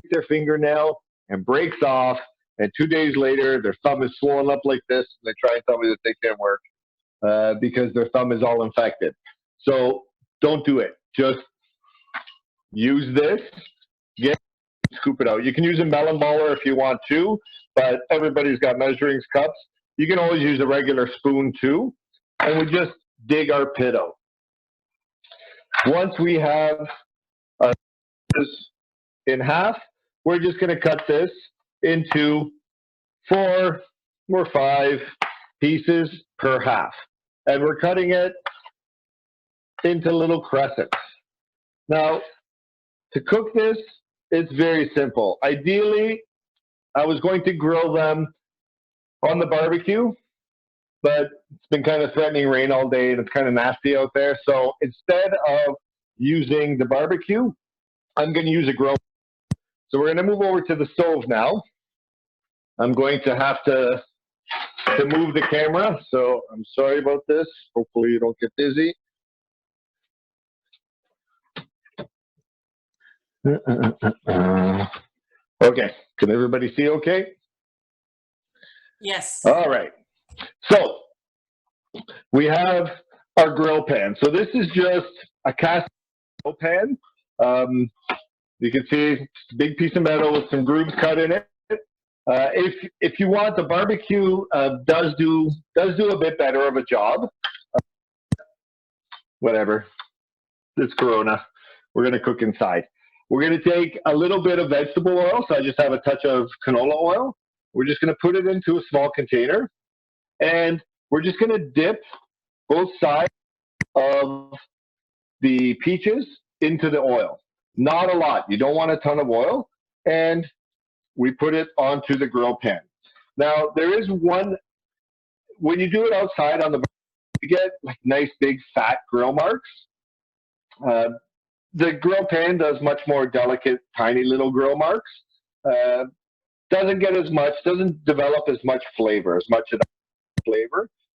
through their fingernail and breaks off, and 2 days later their thumb is swollen up like this, and they try and tell me that they can't work because their thumb is all infected. So don't do it. Just use this, scoop it out. You can use a melon baller if you want to, but everybody's got measuring cups. You can always use a regular spoon too, and we just dig our pit out. Once we have this in half, we're just going to cut this into 4 or 5 pieces per half, and we're cutting it into little crescents. Now, to cook this, it's very simple. Ideally, I was going to grill them on the barbecue, but it's been kind of threatening rain all day and it's kind of nasty out there. So instead of using the barbecue, I'm going to use a grill. So we're going to move over to the stove now. I'm going to have to move the camera, so I'm sorry about this. Hopefully you don't get dizzy. Okay, can everybody see okay? Yes. All right, so we have our grill pan. So this is just a cast grill pan. You can see it's a big piece of metal with some grooves cut in it. If you want, the barbecue does do a bit better of a job. Whatever, it's Corona. We're going to cook inside. We're going to take a little bit of vegetable oil, so I just have a touch of canola oil. We're just going to put it into a small container, and we're just going to dip both sides of the peaches into the oil. Not a lot. You don't want a ton of oil, and we put it onto the grill pan. Now, there is one, when you do it outside on the barbecue, you get like nice big fat grill marks. The grill pan does much more delicate, tiny little grill marks. Doesn't get as much, doesn't develop as much flavor,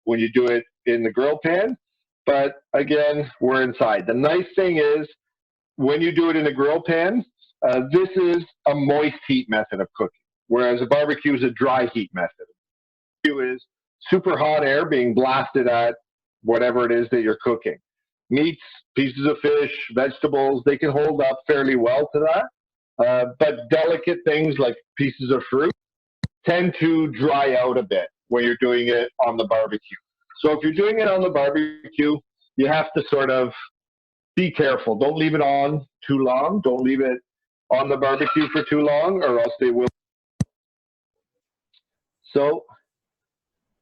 when you do it in the grill pan. But again, we're inside. The nice thing is when you do it in a grill pan, this is a moist heat method of cooking, whereas a barbecue is a dry heat method. Barbecue is super hot air being blasted at whatever it is that you're cooking. Meats, pieces of fish, vegetables, they can hold up fairly well to that. But delicate things like pieces of fruit tend to dry out a bit when you're doing it on the barbecue. So if you're doing it on the barbecue, you have to sort of be careful. Don't leave it on too long. Don't leave it on the barbecue for too long, or else they will. So,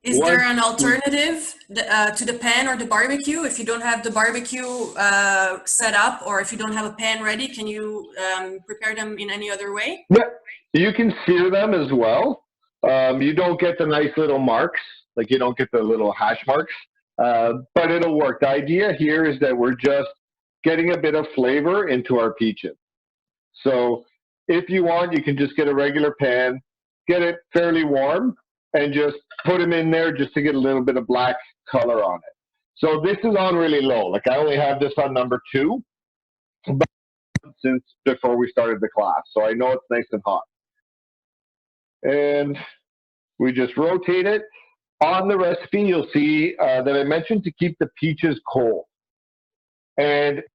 is there an alternative to the pan or the barbecue? If you don't have the barbecue set up, or if you don't have a pan ready, can you prepare them in any other way? Yeah, you can sear them as well. You don't get the nice little marks, like you don't get the little hash marks, but it'll work. The idea here is that we're just getting a bit of flavor into our peaches. So if you want, you can just get a regular pan, get it fairly warm, and just put them in there just to get a little bit of black color on it. So this is on really low. Like I only have this on number 2 since before we started the class. So I know it's nice and hot. And we just rotate it. On the recipe, you'll see that I mentioned to keep the peaches cold. And it's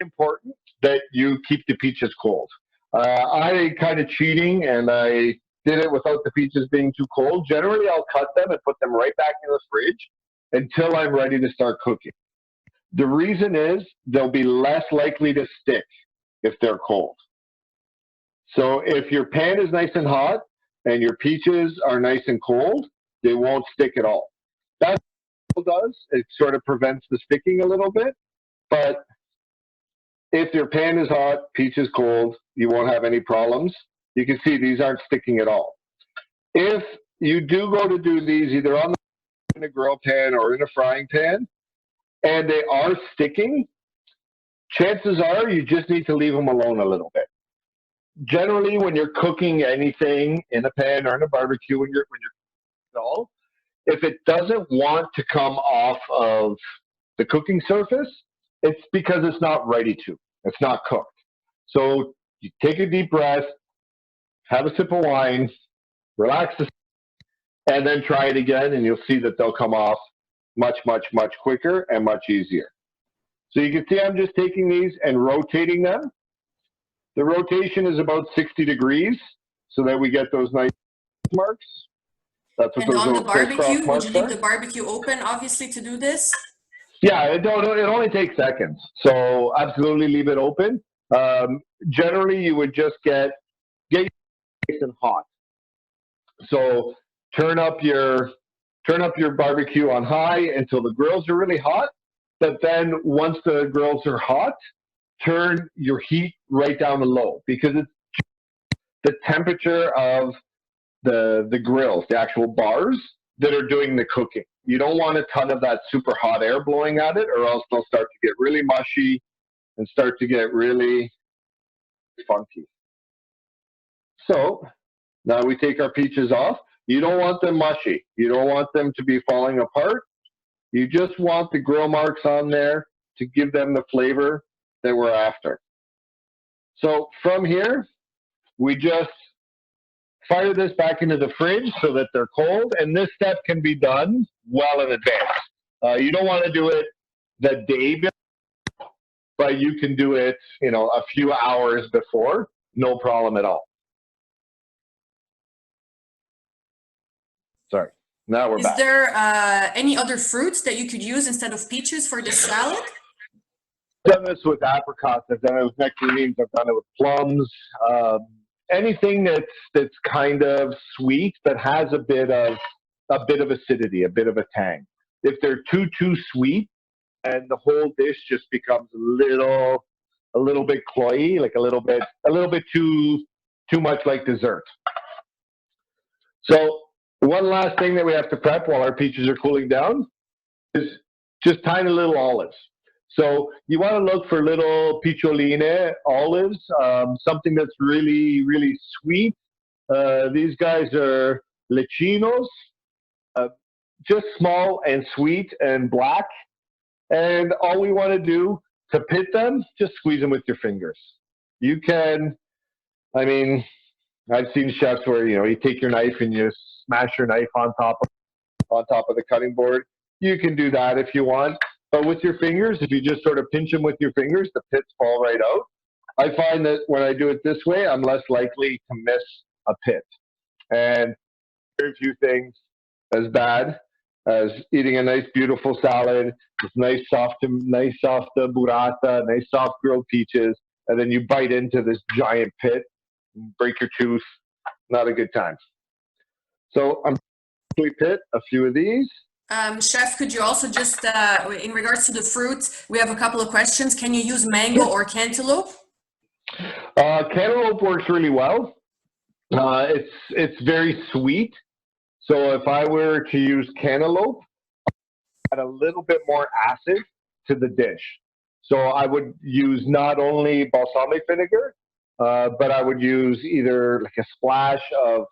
important that you keep the peaches cold. I kind of cheating, and I did it without the peaches being too cold. Generally, I'll cut them and put them right back in the fridge until I'm ready to start cooking. The reason is they'll be less likely to stick if they're cold. So if your pan is nice and hot and your peaches are nice and cold, they won't stick at all. That's what it does. It sort of prevents the sticking a little bit. But if your pan is hot, peaches cold, you won't have any problems. You can see these aren't sticking at all. If you do go to do these either in a grill pan or in a frying pan, and they are sticking, chances are you just need to leave them alone a little bit. Generally, when you're cooking anything in a pan or in a barbecue, when you're if it doesn't want to come off of the cooking surface, it's because it's not ready to. It's not cooked. So you take a deep breath, have a sip of wine, relax, and then try it again, and you'll see that they'll come off much, much, much quicker and much easier. So you can see I'm just taking these and rotating them. The rotation is about 60 degrees so that we get those nice marks. That's what and those on the barbecue, would you leave are. the barbecue open, obviously, to do this? Yeah, it only takes seconds. So absolutely leave it open. Generally, you would just get nice and hot. So turn up your barbecue on high until the grills are really hot. But then once the grills are hot, turn your heat right down to low, because it's the temperature of the grills, the actual bars, that are doing the cooking. You don't want a ton of that super hot air blowing at it, or else they'll start to get really mushy and start to get really funky. So now we take our peaches off. You don't want them mushy. You don't want them to be falling apart. You just want the grill marks on there to give them the flavor that we're after. So from here, we just fire this back into the fridge so that they're cold, and this step can be done well in advance. You don't want to do it the day before, but you can do it, a few hours before, no problem at all. Sorry, now we're back. Is there any other fruits that you could use instead of peaches for this salad? I've done this with apricots, I've done it with nectarines, I've done it with plums. Anything that's kind of sweet but has a bit of acidity, a bit of a tang. If they're too sweet, and the whole dish just becomes a little bit cloyy, like a little bit too much like dessert. So one last thing that we have to prep while our peaches are cooling down is just tiny little olives. So you want to look for little piccioline olives, something that's really, really sweet. These guys are lechinos, just small and sweet and black. And all we want to do to pit them, just squeeze them with your fingers. You can, I mean, I've seen chefs where, you know, you take your knife and you smash your knife on top of the cutting board. You can do that if you want. But with your fingers, if you just sort of pinch them with your fingers, the pits fall right out. I find that when I do it this way, I'm less likely to miss a pit. And very few things as bad as eating a nice, beautiful salad with nice, soft burrata, nice, soft grilled peaches, and then you bite into this giant pit and break your tooth. Not a good time. So I'm going to pit a few of these. Chef, could you also just, in regards to the fruit, we have a couple of questions. Can you use mango or cantaloupe? Cantaloupe works really well. It's very sweet. So if I were to use cantaloupe, I'd add a little bit more acid to the dish. So I would use not only balsamic vinegar, but I would use either like a splash of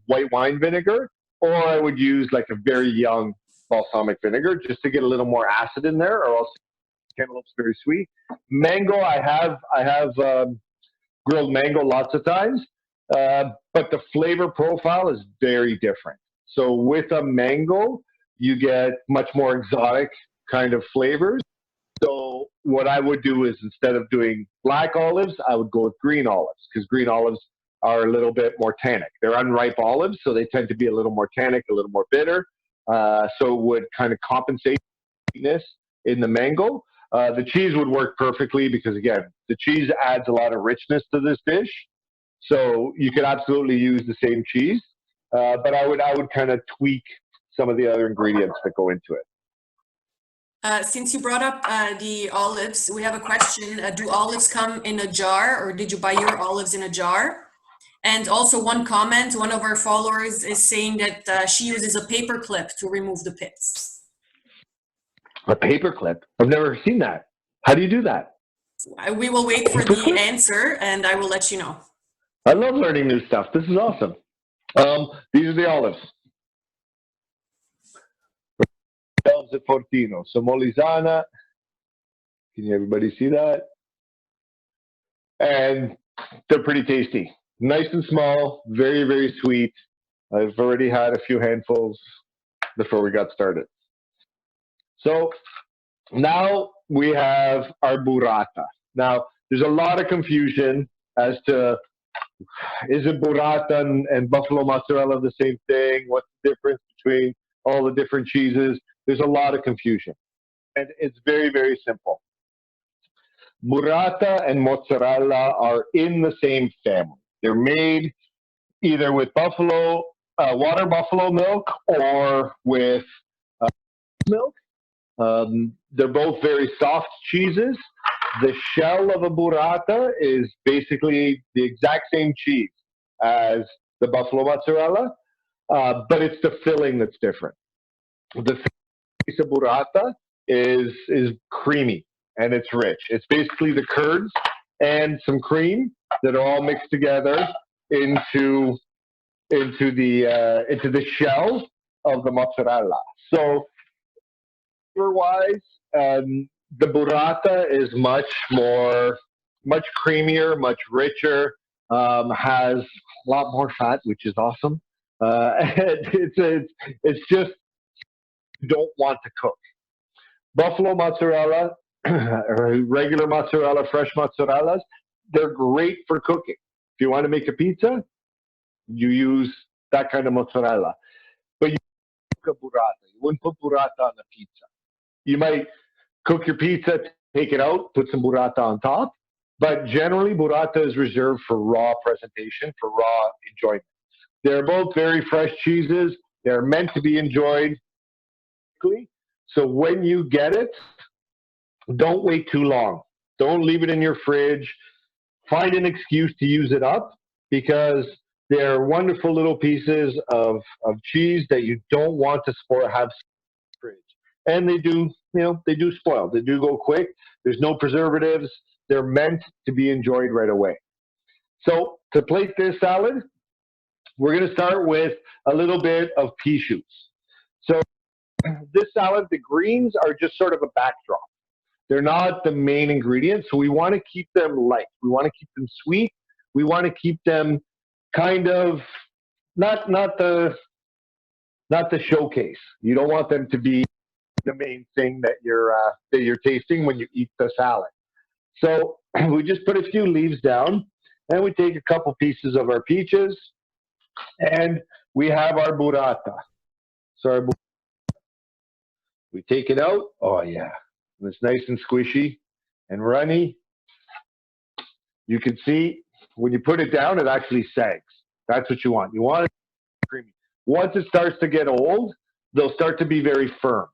white wine vinegar, or I would use like a very young balsamic vinegar just to get a little more acid in there, or else cantaloupe's very sweet. Mango, I have grilled mango lots of times, but the flavor profile is very different. So with a mango, you get much more exotic kind of flavors. So what I would do is, instead of doing black olives, I would go with green olives, because green olives are a little bit more tannic. They're unripe olives, so they tend to be a little more tannic, a little more bitter. So it would kind of compensate sweetness in the mango. The cheese would work perfectly because, again, the cheese adds a lot of richness to this dish. So you could absolutely use the same cheese, but I would kind of tweak some of the other ingredients that go into it. Since you brought up the olives, we have a question. Do olives come in a jar, or did you buy your olives in a jar? And also one comment, one of our followers is saying that she uses a paper clip to remove the pits. A paper clip? I've never seen that. How do you do that? We will wait for the answer, and I will let you know. I love learning new stuff. This is awesome. These are the olives. Olives at Fortino. So Molizana. Can everybody see that? And they're pretty tasty. Nice and small, very, very sweet. I've already had a few handfuls before we got started. So now we have our burrata. Now, there's a lot of confusion as to, is it burrata and buffalo mozzarella the same thing? What's the difference between all the different cheeses? There's a lot of confusion. And it's very, very simple. Burrata and mozzarella are in the same family. They're made either with water buffalo milk, or with milk. They're both very soft cheeses. The shell of a burrata is basically the exact same cheese as the buffalo mozzarella, but it's the filling that's different. The piece of burrata is creamy and it's rich. It's basically the curds and some cream that are all mixed together into the shell of the mozzarella. So flavor-wise, the burrata is much creamier, much richer, has a lot more fat, which is awesome. It's just, you don't want to cook. Buffalo mozzarella, or regular mozzarella, fresh mozzarelas, they're great for cooking. If you want to make a pizza, you use that kind of mozzarella. But you cook a burrata. You wouldn't put burrata on a pizza. You might cook your pizza, take it out, put some burrata on top. But generally, burrata is reserved for raw presentation, for raw enjoyment. They're both very fresh cheeses. They're meant to be enjoyed quickly. So when you get it, don't wait too long. Don't leave it in your fridge. Find an excuse to use it up, because they're wonderful little pieces of cheese that you don't want to have in the fridge. And they do spoil. They do go quick. There's no preservatives. They're meant to be enjoyed right away. So to plate this salad, we're going to start with a little bit of pea shoots. So this salad, the greens are just sort of a backdrop. They're not the main ingredient, so we want to keep them light. We want to keep them sweet. We want to keep them kind of not the showcase. You don't want them to be the main thing that you're tasting when you eat the salad. So we just put a few leaves down, and we take a couple pieces of our peaches, and we have our burrata. So we take it out. Oh yeah, and it's nice and squishy and runny. You can see when you put it down, it actually sags. That's what you want. You want it creamy. Once it starts to get old, they'll start to be very firm.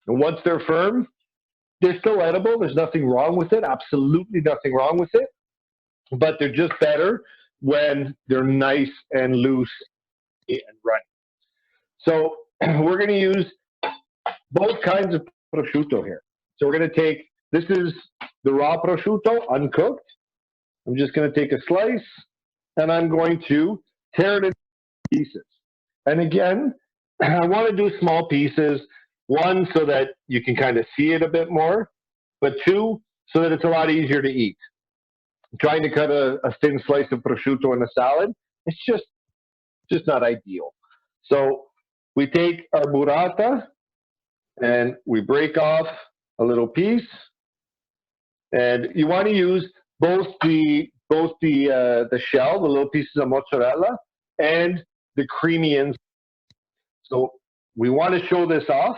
And once they're firm, they're still edible. There's nothing wrong with it. Absolutely nothing wrong with it. But they're just better when they're nice and loose and runny. So we're going to use both kinds of prosciutto here. So we're going to take, this is the raw prosciutto, uncooked. I'm just going to take a slice, and I'm going to tear it into pieces. And again, I want to do small pieces. One, so that you can kind of see it a bit more, but two, so that it's a lot easier to eat. Trying to cut a thin slice of prosciutto in a salad, it's just not ideal. So we take our burrata and we break off a little piece, and you want to use both the shell, the little pieces of mozzarella, and the creamy inside. So we want to show this off.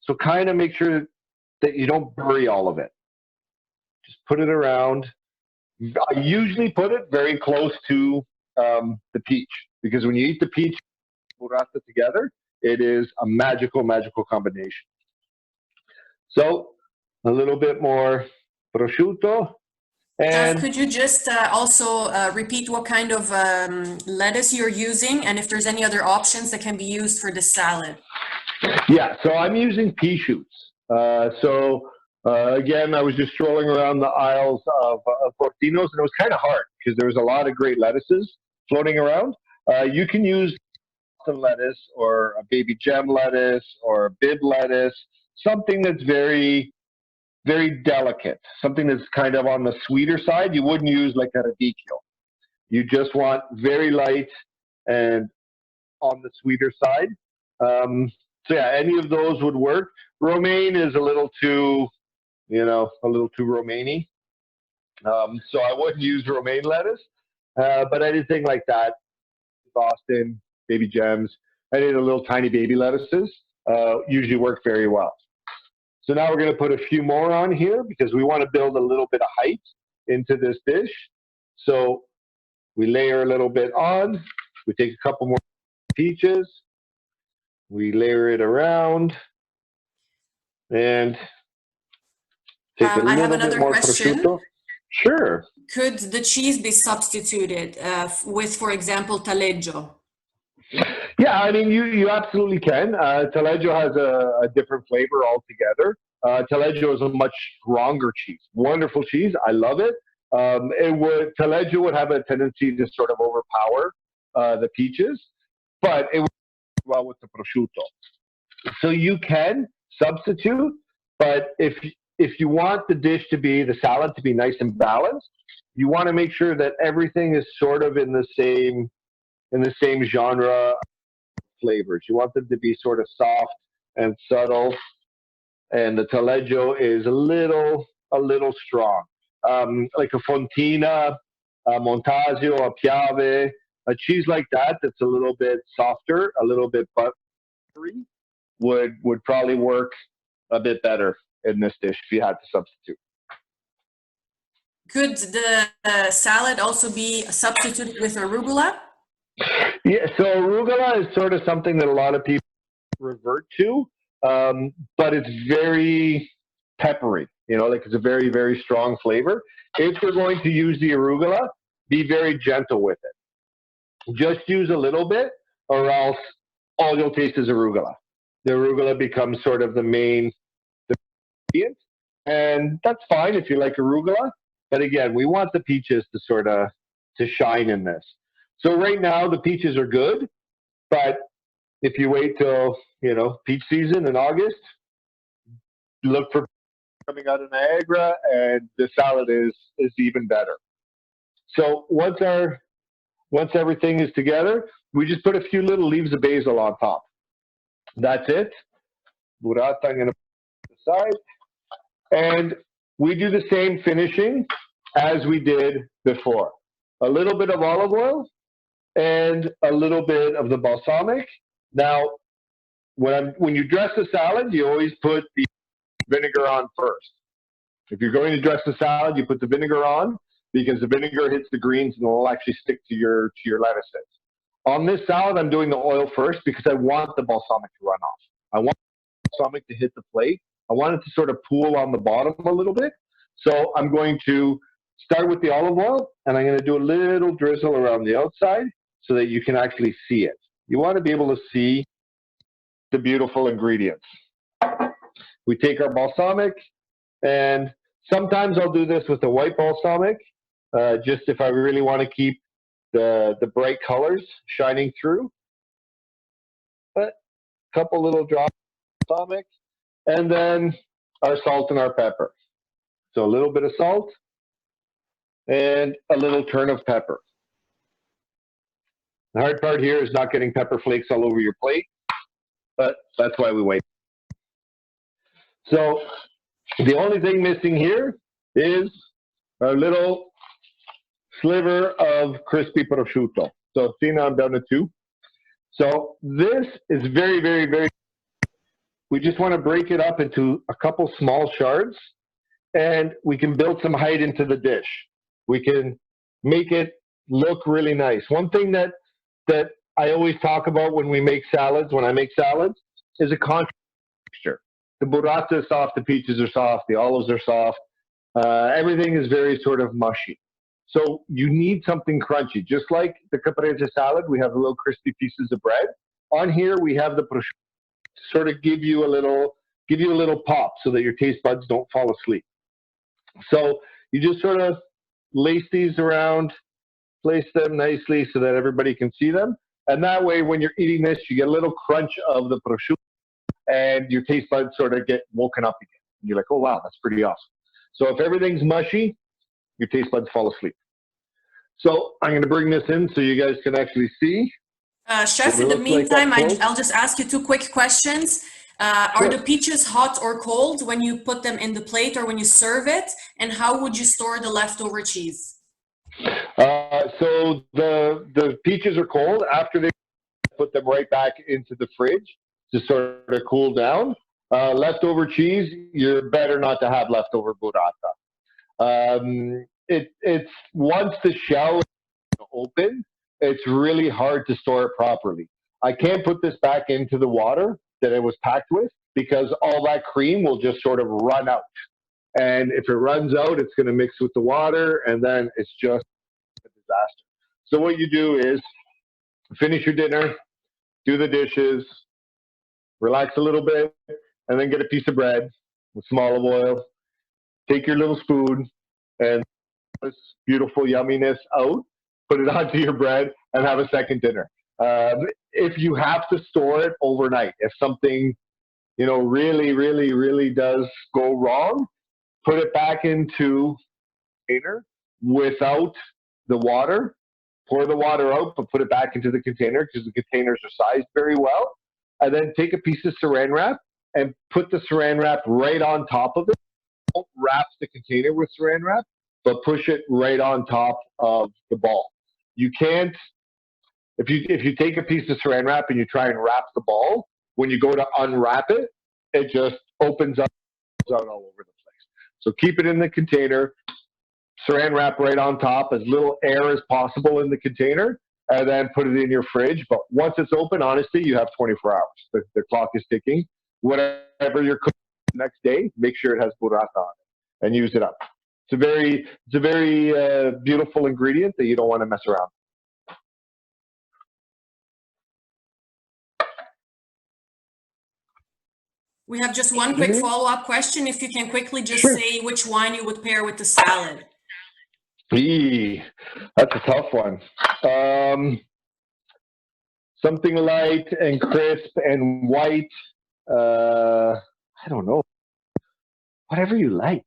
So kind of make sure that you don't bury all of it. Just put it around. I usually put it very close to the peach, because when you eat the peach and burrata together, it is a magical, magical combination. So a little bit more prosciutto. And could you just also repeat what kind of lettuce you're using, and if there's any other options that can be used for the salad? Yeah, so I'm using pea shoots. Again, I was just strolling around the aisles of Fortino's, and it was kind of hard because there was a lot of great lettuces floating around. You can use some lettuce or a baby gem lettuce or a bib lettuce, something that's very, very delicate, something that's kind of on the sweeter side. You wouldn't use like a radicchio. You just want very light and on the sweeter side. So yeah, any of those would work. Romaine is a little too, a little too Romaine-y. So I wouldn't use romaine lettuce, but anything like that, Boston, baby gems, any of the little tiny baby lettuces usually work very well. So now we're going to put a few more on here because we want to build a little bit of height into this dish. So we layer a little bit on. We take a couple more peaches. We layer it around and take a little bit more prosciutto. Sure. Could the cheese be substituted with, for example, taleggio? Yeah, I mean, you absolutely can. Taleggio has a different flavor altogether. Taleggio is a much stronger cheese. Wonderful cheese. I love it. Taleggio would have a tendency to sort of overpower the peaches, but it would work well with the prosciutto. So you can substitute, but if you want the salad to be nice and balanced, you want to make sure that everything is sort of in the same genre flavors. You want them to be sort of soft and subtle, and the taleggio is a little strong. Like a fontina, a montasio, a piave, a cheese like that that's a little bit softer, a little bit buttery, would probably work a bit better in this dish if you had to substitute. Could the salad also be substituted with arugula? Yeah, so arugula is sort of something that a lot of people revert to, but it's very peppery, like it's a very, very strong flavor. If you're going to use the arugula, be very gentle with it. Just use a little bit, or else all you'll taste is arugula. The arugula becomes sort of the main ingredient, and that's fine if you like arugula. But again, we want the peaches to sort of shine in this. So right now the peaches are good, but if you wait till peach season in August, look for coming out of Niagara, and the salad is even better. So once everything is together, we just put a few little leaves of basil on top. That's it. Burrata, I'm going to put it aside. And we do the same finishing as we did before. A little bit of olive oil and a little bit of the balsamic. Now, when you dress the salad, you always put the vinegar on first. If you're going to dress the salad, you put the vinegar on because the vinegar hits the greens and it will actually stick to your lettuces. On this salad, I'm doing the oil first because I want the balsamic to run off. I want the balsamic to hit the plate. I want it to sort of pool on the bottom a little bit. So I'm going to start with the olive oil, and I'm going to do a little drizzle around the outside so that you can actually see it. You want to be able to see the beautiful ingredients. We take our balsamic, and sometimes I'll do this with the white balsamic, just if I really want to keep the bright colors shining through. But a couple little drops of balsamic, and then our salt and our pepper. So a little bit of salt and a little turn of pepper. The hard part here is not getting pepper flakes all over your plate, but that's why we wait. So the only thing missing here is our little sliver of crispy prosciutto. So see, now I'm down to 2. So this is very, very, very, we just want to break it up into a couple small shards, and we can build some height into the dish. We can make it look really nice. One thing that I always talk about when we make salads, when I make salads, is a contrast texture. The burrata is soft, the peaches are soft, the olives are soft. Everything is very sort of mushy. So you need something crunchy. Just like the Caprese salad, we have little crispy pieces of bread. On here, we have the prosciutto to sort of give you a little pop so that your taste buds don't fall asleep. So you just sort of lace these around, place them nicely so that everybody can see them. And that way, when you're eating this, you get a little crunch of the prosciutto and your taste buds sort of get woken up again. And you're like, oh, wow, that's pretty awesome. So if everything's mushy, your taste buds fall asleep. So I'm going to bring this in so you guys can actually see. Chef, in the meantime, I'll just ask you 2 quick questions. Are the peaches hot or cold when you put them in the plate or when you serve it? And how would you store the leftover cheese? So the peaches are cold. After they put them right back into the fridge to sort of cool down. Leftover cheese, you're better not to have leftover burrata. It's once the shell is open, it's really hard to store it properly. I can't put this back into the water that it was packed with because all that cream will just sort of run out. And if it runs out, it's going to mix with the water, and then it's just a disaster. So what you do is finish your dinner, do the dishes, relax a little bit, and then get a piece of bread with some olive oil. Take your little spoon and this beautiful yumminess out, put it onto your bread, and have a second dinner. If you have to store it overnight, if something, really, really, really does go wrong, put it back into a container without the water. Pour the water out, but put it back into the container because the containers are sized very well. And then take a piece of saran wrap and put the saran wrap right on top of it. Don't wrap the container with saran wrap, but push it right on top of the ball. You can't, if you take a piece of saran wrap and you try and wrap the ball, when you go to unwrap it, it just opens up all over the place. So keep it in the container, saran wrap right on top, as little air as possible in the container, and then put it in your fridge. But once it's open, honestly, you have 24 hours. The clock is ticking. Whatever you're cooking the next day, make sure it has burrata on it and use it up. It's a very beautiful ingredient that you don't want to mess around. We have just one quick follow-up question. If you can quickly just say which wine you would pair with the salad. That's a tough one. Something light and crisp and white. I don't know. whatever you like.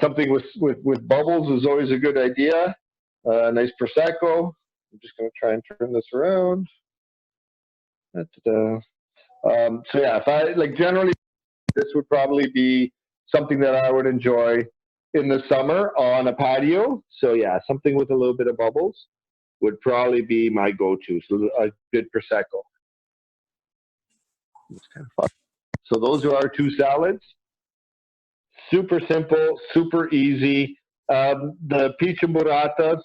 Something with bubbles is always a good idea. Nice Prosecco. I'm just going to try and turn this around. So yeah, if I like generally, this would probably be something that I would enjoy in the summer on a patio. So yeah, something with a little bit of bubbles would probably be my go-to. So a good Prosecco. It's kind of fun. So those are our two salads. Super simple, super easy. The peach and burrata,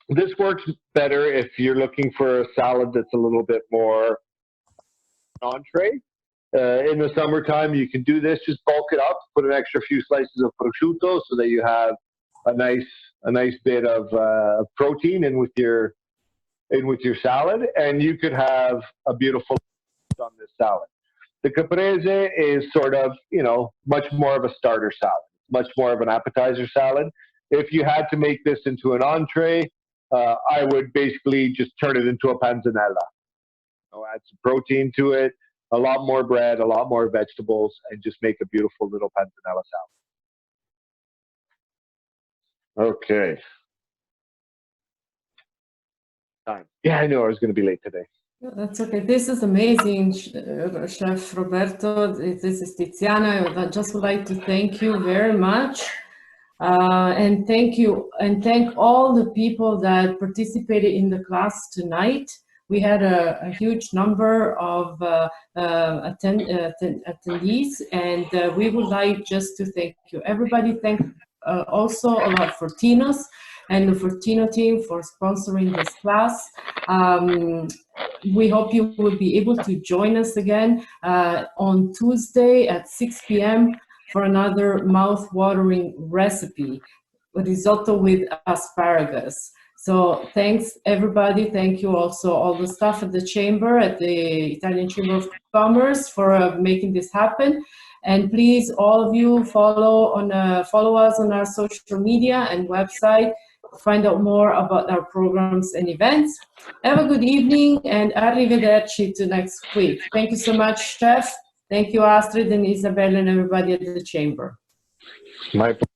this works better if you're looking for a salad that's a little bit more entree. In the summertime, you can do this. Just bulk it up, put an extra few slices of prosciutto so that you have a nice bit of protein in with your salad, and you could have a beautiful on this salad. The caprese is sort of, much more of a starter salad, much more of an appetizer salad. If you had to make this into an entree, I would basically just turn it into a panzanella. Add some protein to it, a lot more bread, a lot more vegetables, and just make a beautiful little panzanella salad. Okay. Time. Yeah, I knew I was going to be late today. That's okay. This is amazing, Chef Roberto. This is Tiziana. I just would like to thank you very much. And thank you, and thank all the people that participated in the class tonight. We had a huge number of attendees, and we would like just to thank you. Everybody thank also a lot Fortinos and the Fortino team for sponsoring this class. We hope you will be able to join us again on Tuesday at 6 p.m. for another mouth-watering recipe, risotto with asparagus. So thanks, everybody. Thank you also all the staff at the Chamber, at the Italian Chamber of Commerce for making this happen. And please, all of you, follow us on our social media and website. Find out more about our programs and events. Have a good evening, and arrivederci to next week. Thank you so much, Chef. Thank you, Astrid and Isabel and everybody at the Chamber. My pleasure.